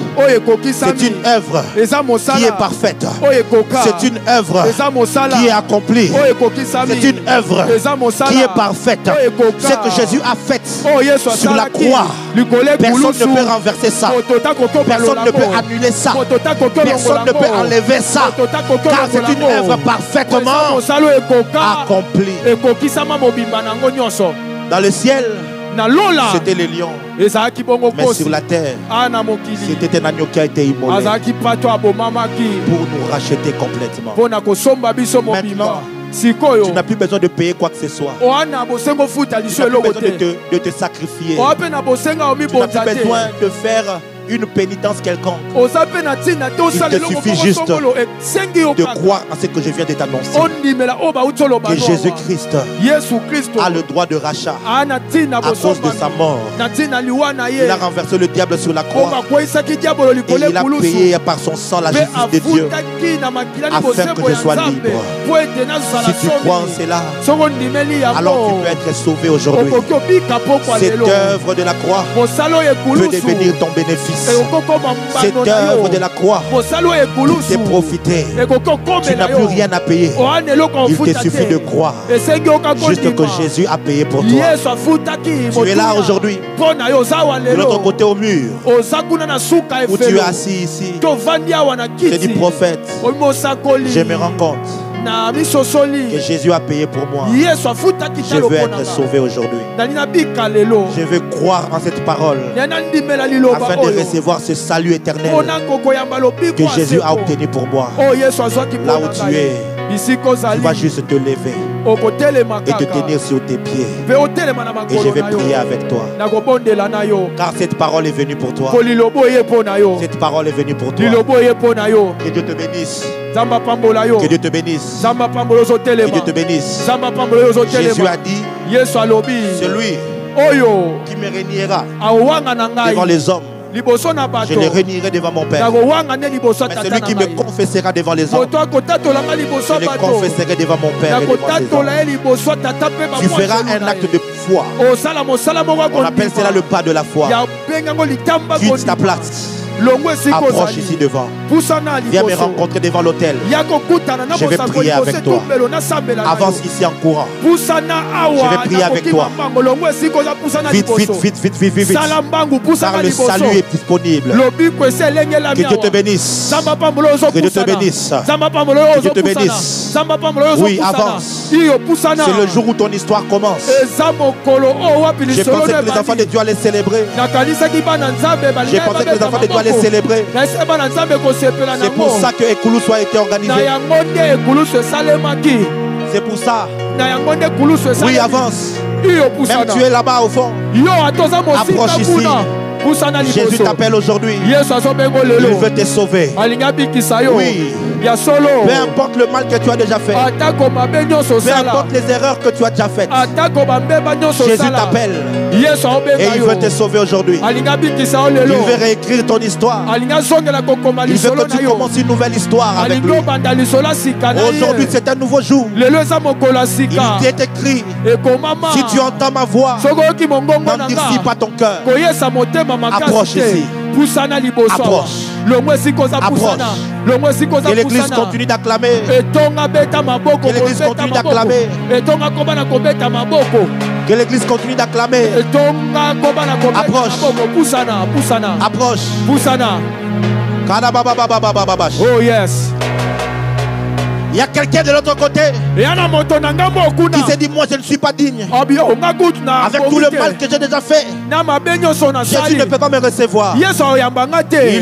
C'est une œuvre qui est parfaite. C'est une œuvre qui est accomplie. C'est une œuvre qui est parfaite. Ce que Jésus a fait sur la croix, personne ne peut renverser ça. Personne ne peut annuler ça. Personne ne peut enlever ça. Car c'est une œuvre parfaitement accomplie. Dans le ciel, c'était les lions. Mais sur la terre, c'était un agneau qui a été immolé pour nous racheter complètement. Maintenant, tu n'as plus besoin de payer quoi que ce soit. Tu n'as plus besoin de te sacrifier. Tu n'as plus besoin de faire une pénitence quelconque. Il te suffit juste de croire à ce que je viens de t'annoncer. Que Jésus-Christ a le droit de rachat à cause de sa mort. Il a renversé le diable sur la croix et il a payé par son sang la justice de Dieu afin que je sois libre. Si tu crois en cela, alors tu peux être sauvé aujourd'hui. Cette œuvre de la croix peut devenir ton bénéfice. Cette œuvre de la croix t'est profité. Tu n'as plus rien à payer. Il te suffit de croire juste que Jésus a payé pour toi. Tu es là aujourd'hui, de l'autre côté au mur, où tu es assis ici. Je dis prophète, je me rends compte que Jésus a payé pour moi. Je veux être sauvé aujourd'hui. Je veux croire en cette parole afin de recevoir ce salut éternel que Jésus a obtenu pour moi. Là où tu es, tu vas juste te lever et te tenir sur tes pieds. Et je vais prier avec toi. Car cette parole est venue pour toi. Cette parole est venue pour toi. Que Dieu te bénisse. Que Dieu te bénisse. Que Dieu te bénisse. Jésus a dit, celui qui me régnera devant les hommes, je le réunirai devant mon Père. Mais celui qui me confessera devant les hommes, je le confesserai devant mon Père et devant les hommes. Tu feras un acte de foi. On appelle cela le pas de la foi. Quitte ta place. Approche ici devant. Viens me rencontrer devant l'autel. Je vais prier avec toi. Avance ici en courant. Je vais prier avec toi. Vite, vite, vite, vite, vite, vite, vite. Car le salut est disponible. Que Dieu te bénisse. Que Dieu te bénisse. Que Dieu te bénisse. Oui, avance. C'est le jour où ton histoire commence. Je pensais que les enfants de Dieu allaient célébrer. Je pensais que les enfants de Dieu allaient célébrer. C'est pour ça que Ekoulousso a été organisé. C'est pour ça. Oui, avance. Même tu es là-bas au fond. Approche ici. Jésus t'appelle aujourd'hui. Il veut te sauver. Oui. Peu importe le mal que tu as déjà fait. Peu importe les erreurs que tu as déjà faites. Jésus t'appelle. Et il veut te sauver aujourd'hui. Il veut réécrire ton histoire. Il veut que tu commences une nouvelle histoire avec lui. Aujourd'hui c'est un nouveau jour. Il t'est écrit, si tu entends ma voix, n'endurcis pas ton cœur. Approche ici. Approche. Que l'église continue d'acclamer. Que l'église continue d'acclamer. Que l'église continue d'acclamer. Approche. Oh yes. Il y a quelqu'un de l'autre côté qui s'est dit, moi je ne suis pas digne. Avec tout le mal que j'ai déjà fait, Jésus ne peut pas me recevoir. Il y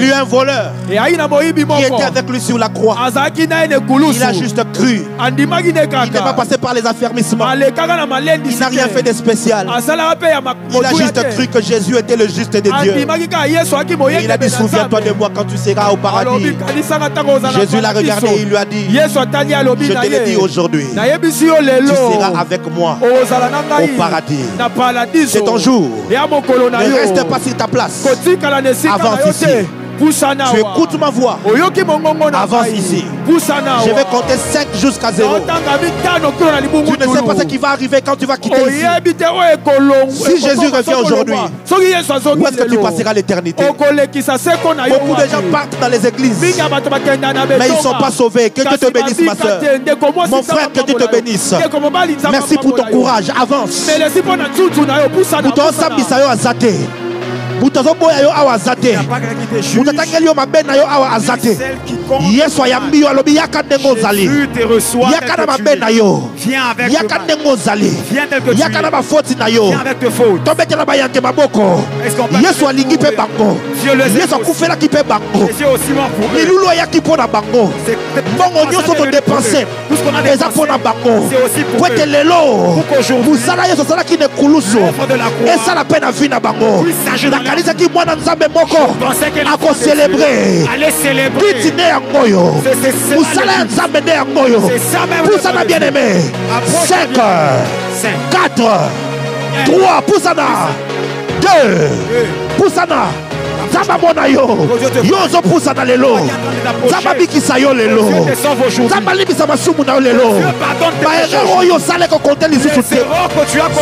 eut un voleur qui était avec lui sur la croix. Il a juste cru. Il n'est pas passé par les affermissements. Il n'a rien fait de spécial. Il a juste cru que Jésus était le juste de Dieu. Et il a dit, souviens-toi de moi quand tu seras au paradis. Jésus l'a regardé et il lui a dit, je te l'ai dit aujourd'hui, tu seras avec moi au paradis. C'est ton jour. Ne reste pas sur ta place. Avance ici. Tu écoutes ma voix. Avance ici. Je vais compter 5 jusqu'à 0. Tu ne sais pas ce qui va arriver quand tu vas quitter ici. Si Jésus revient aujourd'hui, où est-ce que tu passeras l'éternité? Beaucoup de gens partent dans les églises, mais ils ne sont pas sauvés. Que Dieu te bénisse, ma soeur. Mon frère, que Dieu te bénisse. Merci pour ton courage. Avance. Mutozoboya yo awa zate. Mutatangeli yo mabe na yo awa azate. Yesu ayambi yo alobi yaka ndengo zali. Yaka na mabe na yo. Yaka ndengo zali. Yaka na bafoti na yo. Tobete na bayanke maboko. Yesu alingi pe bango. Yesu akufela ki pe bango. Milulu ayaki po na bango. Bongo nyonso to dépenser. Eza po na bango. Kwete lelo. Musala Yesu sala ki ne kulusu. Esa la peine à vie na bango. Kanisa ki mwana nzambe moko ako célébrer kitine ya ngoyo musala ya nzambe nde ya ngoyo pusana bien aimé 5 4 3 pusana 2 pusana Zamba mona yo yozo pusana lelo Zamba bikisa yo lelo Zamba libisa masumu na yo lelo baerero yo sale ko konte lisusu te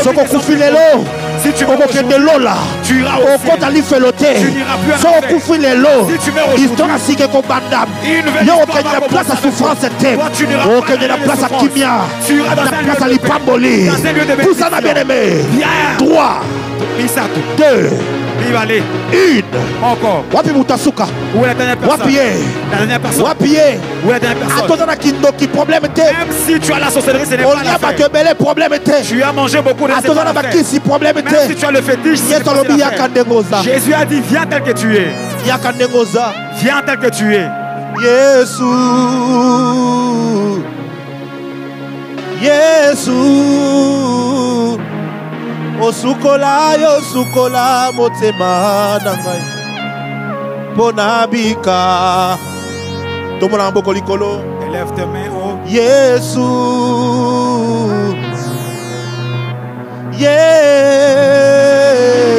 soko kufi lelo si tu vas au Lola, tu iras au compte à l'Ifeloté. Sans couvrir les lots, histoire à Sigue Kobandam. Il y a aucune place à souffrance, c'était. Aucune place à Kimia. La place à l'Ipamboli. Tout ça n'a bien aimé. 3, 2, 1. Encore. Wapi Mutasuka. Où est la dernière personne? Wapi. La dernière personne. Wapi. Où est la dernière personne? Attends, qui problème était. Même si tu as la sorcellerie, ce n'est pas la fin. Problème était. Tu as mangé beaucoup de problème. Même si tu as le fétiche, Jésus a dit, viens tel que tu es. Viens tel que tu es. Jésus. Jésus. Osukola yosukola motema nangai ponabika tomona mboko likolo. Élève tes mains haut. Yesu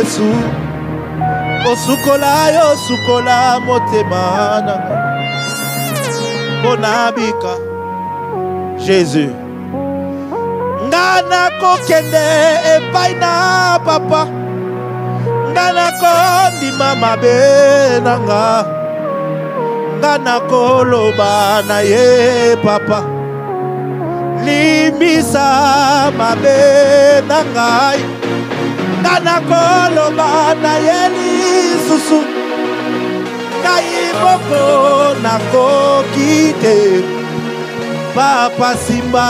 Yesu osukola yosukola motema nangai ponabika. Jésus Ngana ko kende epai na papa Ngana ko ndi mama benanga Ngana ko loba na ye papa Limisa mabe nangai Ngana ko loba na ye lisusu Kaiboko na ko kite Papa Simba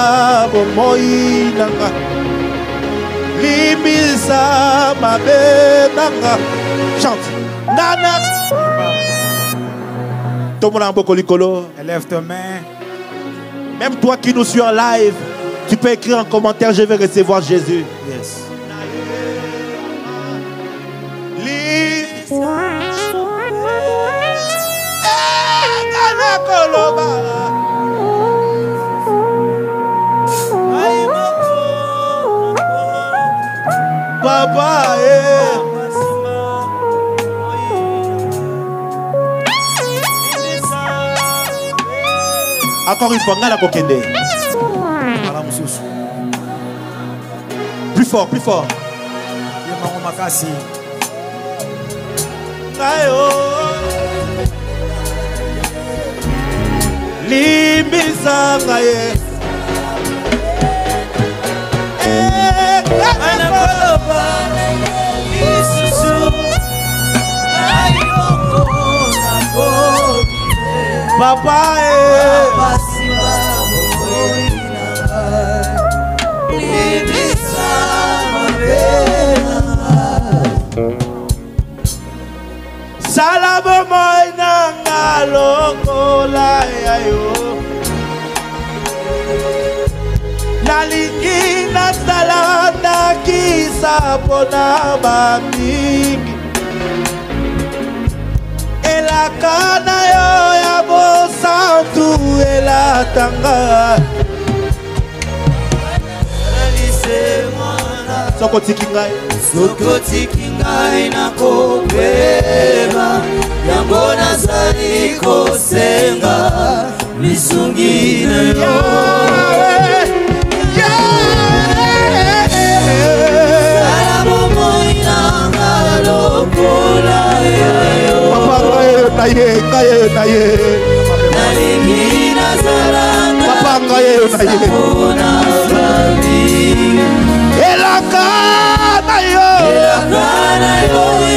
bomoi nanga Limisa mabe nanga. Chante Nana Tomona mboko likolo. Élève tes mains. Même toi qui nous suis en live, tu peux écrire en commentaire, je vais recevoir Jésus. Yes. Limisa Nana koloba Papa encore une fois, ngala kokende. Plus fort, plus fort. Limbisa ngaye. Papa Salabo moina ngalokola yayo nalingi nasalanda kisapona bamingi elakana yo ya bosantu elatanga sokotiki ngai nakobeba yango nazali kosenga lisungi na yo elakana yo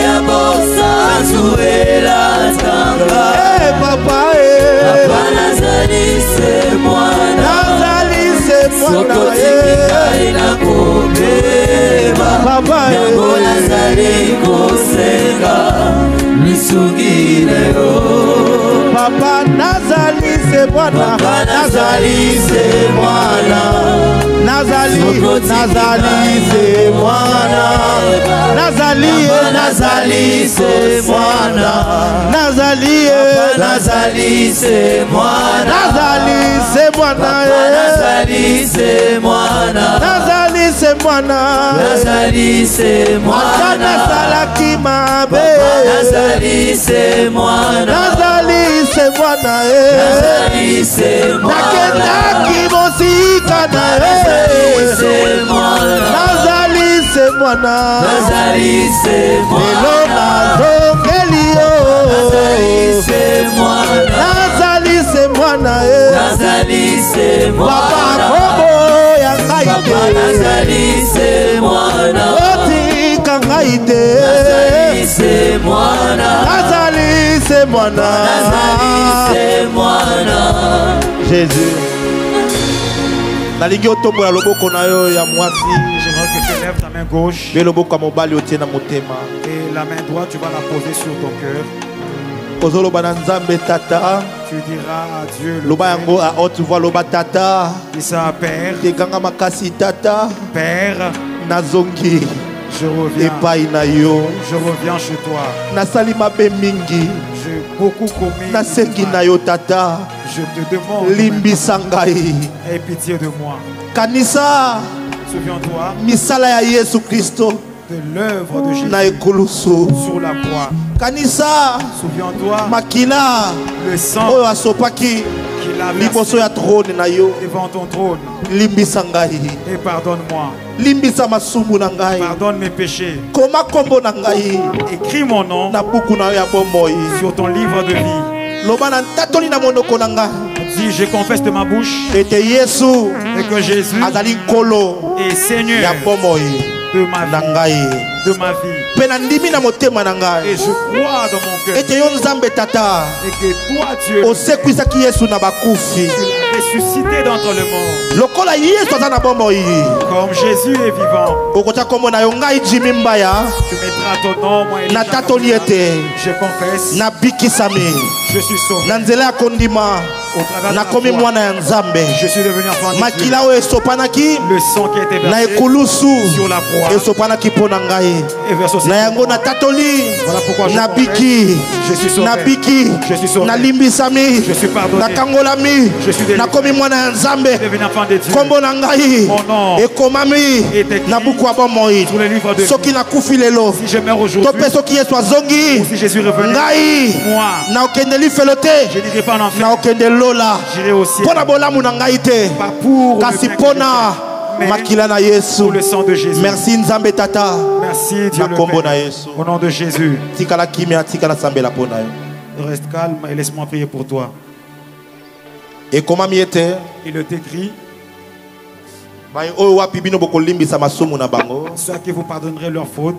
ya bosantu elatanga papa nazali se mwana nakobeba yango nazali kosenga lisungi na yo papa nazali se mwana nazali se mwana nazali se mwana nazali se mwana nazali se mwana nazali se mwana nazali se mwana nazali se mwana nazali se mwana salaki mabe nazali se mwana nazali se mwana nazali se mwana nakendaki mosika na nazali se mwana nazali se mwana nazongeli yo nazali se mwana nazali se mwana nazali se mwana papa kobo ya ngai te nazali se mwana otika ngai te nazali se mwana nazali se mwana nazali se mwana Jésus nalingi otombola loboko na yo ya mwasi. J'aimerais que tu lèves ta main gauche et loboko ya mobali otie na motema et la main droite tu vas la poser sur ton cœur. kozoloba na Nzambe tata tu diras à Dieu le loba yango a haute voix loba tata dis ça Père tekanga makasi tata Père nazongi je reviens epai na yo je reviens chez toi nasali mabe mingi j'ai beaucoup commis nasengi na yo tata je te demande limbisa ngai aie pitié de moi kanisa souviens-toi misala ya Yesu Kristo de l'œuvre de Jésus na ekulusu sur la croix kanisa souviens-toi makila le sang oyo asopaki liboso ya trône na yo devant ton trône limbisa ngai et pardonne-moi limbisa masumu na ngai pardonne mes péchés koma kombo na ngai écris mon nom na buku na yo ya bomoi sur ton livre de vie loba na ntatoli na monoko na ngai dis je confesse de ma bouche ete Yesu et que Jésus azali nkolo est Seigneur ya bomoi de ma vie et je crois dans mon cœur ete yo Nzambe tata et que toi Dieu osekwisaki Yesu na bakufi ressuscité d'entre les morts lokola Yesu aza na bomoi comme Jésus est vivant okota kombo na yo ngai Jimmy Mbaya tu mettras ton nom moi na tatoli ete je confesse na bikisami je suis sauvé na nzela ya kondima nakomi mwana ya Nzambe je suis devenu enfant de Dieu makila oyo esopanaki le sang qui a été na versé ekulusu sur la croix esopanaki mpo na ngai na yango na tatoli na biki na biki nalimbisami nakangolami nakomi mwana ya Nzambe kombo na ngai ekomami na buku ya bomoi soki nakufi lelo to mpe soki Yesu azongi ngai naokendeli felo te naokende lola mpo na bolamu na ngai te kasi mpo na makila na Yesu. Merci Nzambe tata. Merci Dieu le Père. Au nom de Jésus. Reste calme et laisse-moi prier pour toi. Et comment il était? Il est écrit. Ceux à qui vous pardonnerez leurs fautes,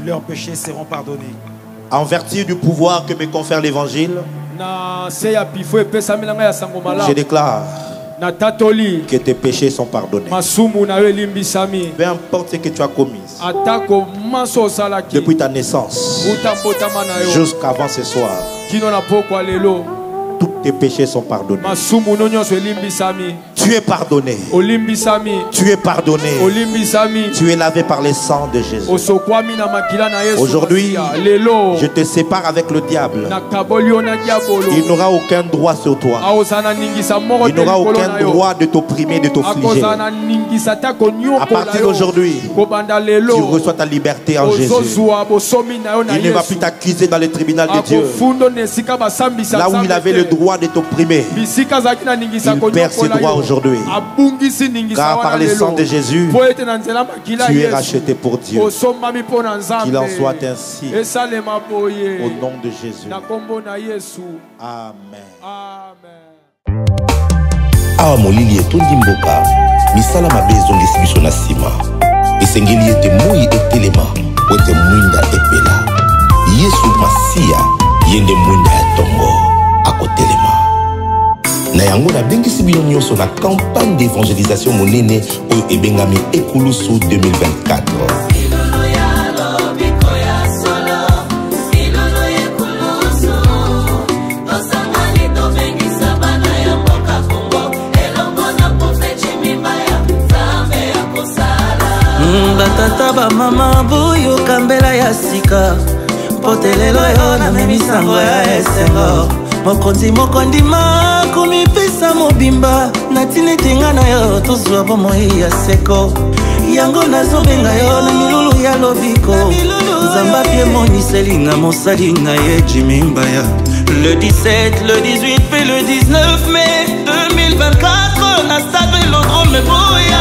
leurs péchés seront pardonnés. En vertu du pouvoir que me confère l'évangile, je déclare que tes péchés sont pardonnés. Peu importe ce que tu as commis depuis ta naissance jusqu'avant ce soir, tous tes péchés sont pardonnés. Tu es pardonné. Tu es pardonné. Tu es lavé par le sang de Jésus. Aujourd'hui, je te sépare avec le diable. Il n'aura aucun droit sur toi. Il n'aura aucun droit de t'opprimer, de t'affliger. À partir d'aujourd'hui, tu reçois ta liberté en Jésus. Il ne va plus t'accuser dans le tribunal de Dieu. Là où il avait le droit de t'opprimer, il perd ses droits aujourd'hui. Car par le sang de Jésus, tu es racheté pour Dieu. Qu'il en soit ainsi. Au nom de Jésus. Amen. Awa molili etondi mboka misala mabe ezongisi biso na nsima esengeli ete moi etelema po ete mwinda epela Yesu Masiya ye nde mwinda ya tongo akotelema na yango nabengisi bino nyonso na campagne d'évangélisation monene oyo ebengami Ekulusu 2024. Batata ba mama boyo kambela ya sika potelelo yo na memisango ya esengo mokonzi mokondima komipesa mobimba natine tenga na yo tozwa bomoi ya seko yango nazobenga yo na milulu ya lobiko nzamba pie moniselinga mosalinga ye Jimimbaya. Le 17, le 18 puis le 19 mai 2024 na stade Vélodrome boya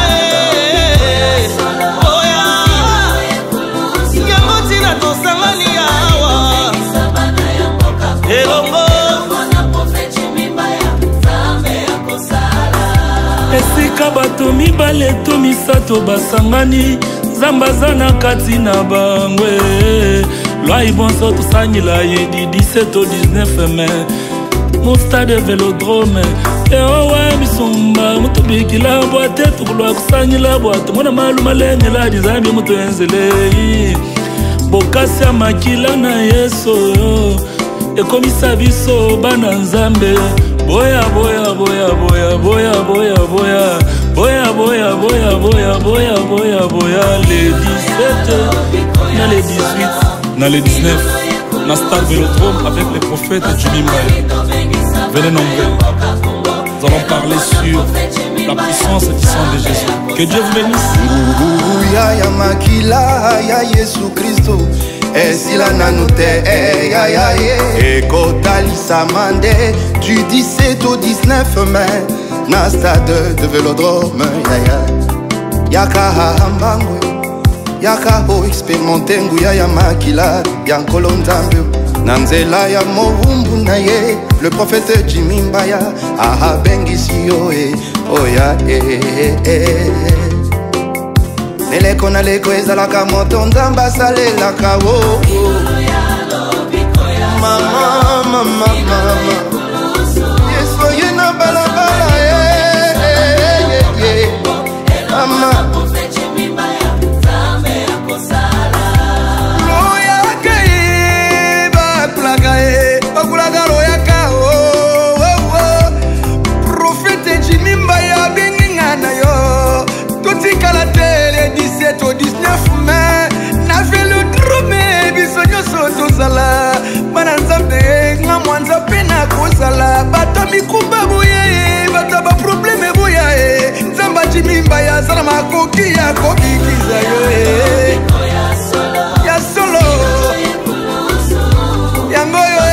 esika bato mibale to misato basangani nzambe aza na kati na bangwe lwai bonso tosangila ye di 17 au 19 mai mon stade Vélodrome eowe misumba moto bikila bwate tukulwa kusangila bwate mwana malu malengela dizambi moto enzele bokasi ya makila na Yesu ekomisa biso bana nzambe boya boya boya boya boya boya boya boya boya boya boya boya boya boya les 17 na les 18 na les 19 na stade Vélodrome avec les prophètes Jimimbaya. Venez nombreux, nous allons parler sur la puissance du sang de Jésus. Que Dieu vous bénisse. Ya makila ya Yesu Christo esila nanute ya ya ye ekotalisa mande du 17 au 19 mai na stade de Vélodrome ya ya yaka hambangwe yaka ho experimente nguya ya makila ya nkolo nzambe na nzela ya mowumbu na ye le prophète Jimimbaya ahabengisi yo oya neleko na leko ezalaka moto nzambe asalelaka wo mama mama mama Yesu ye na balabala mama loyaka ye bakulaka ye bakulaka loyaka prophète Jimimbaya benginga na yo totikala tele 17 au 19 mai na Vélodrome biso nyonso tozala bana nzambe nga mwanza mpe na kozala bato mikumba boye bato baprobleme boye nzamba Jimimbaya azala makoki ya kobikiza yo ya solo yango yo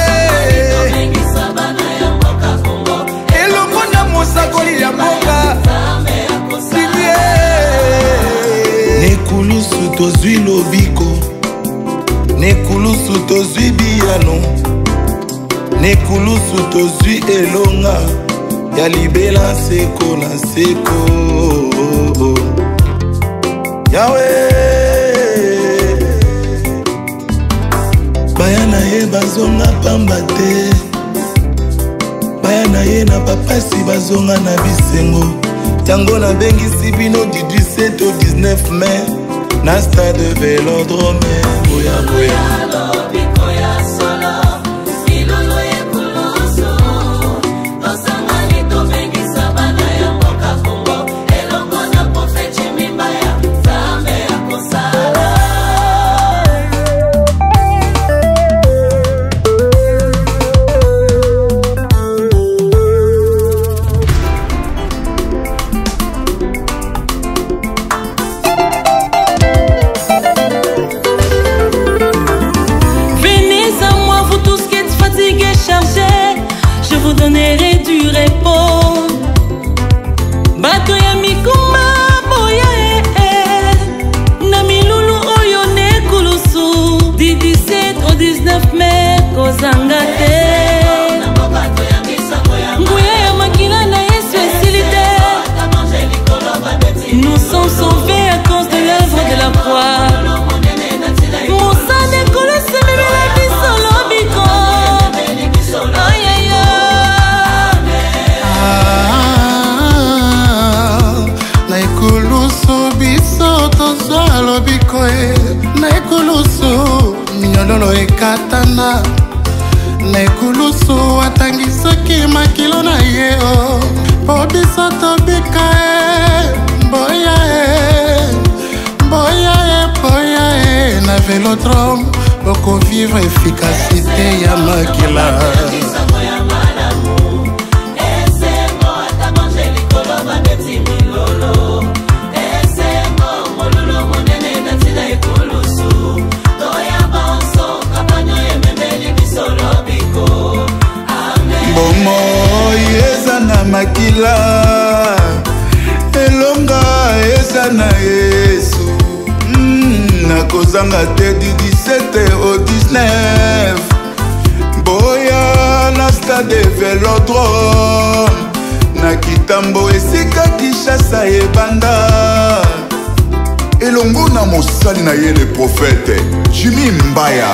elongo na mosakoli ya mboka nekulusu tozwi lobiko nekulusu tozwi biyano nekulusu tozwi elonga ya libela seko na seko yawe baya na ye bazonga pamba te baya na ye na papasi bazonga na bisengo tango na bengisi bino du 17 au 19 mai na stade Vélodrome boya boya donnerai du repos. Bato ya mikuma boya na milulu oyo ne kulusu di 17 au 19 mai kozanga te. Nguya ya makila na Yesu esilite. Nous sommes sauvés à cause de l'œuvre de la croix. Mosa de kolose memela bisolo biko. Naikulusu biso tozwa lobiko naikulusu minyololo ekatana naikulusu atangisaki makilo na ye po biso tobika boya na Vélodrome poko vivre efficacité ya makila. Bomo eza na makila elonga eza na Yesu nakozanga te du 17 au 19 boya na stade Vélodrome na kitambo esika Kinshasa ebanda elongo na mosali na ye le prophète Jimmy Mbaya.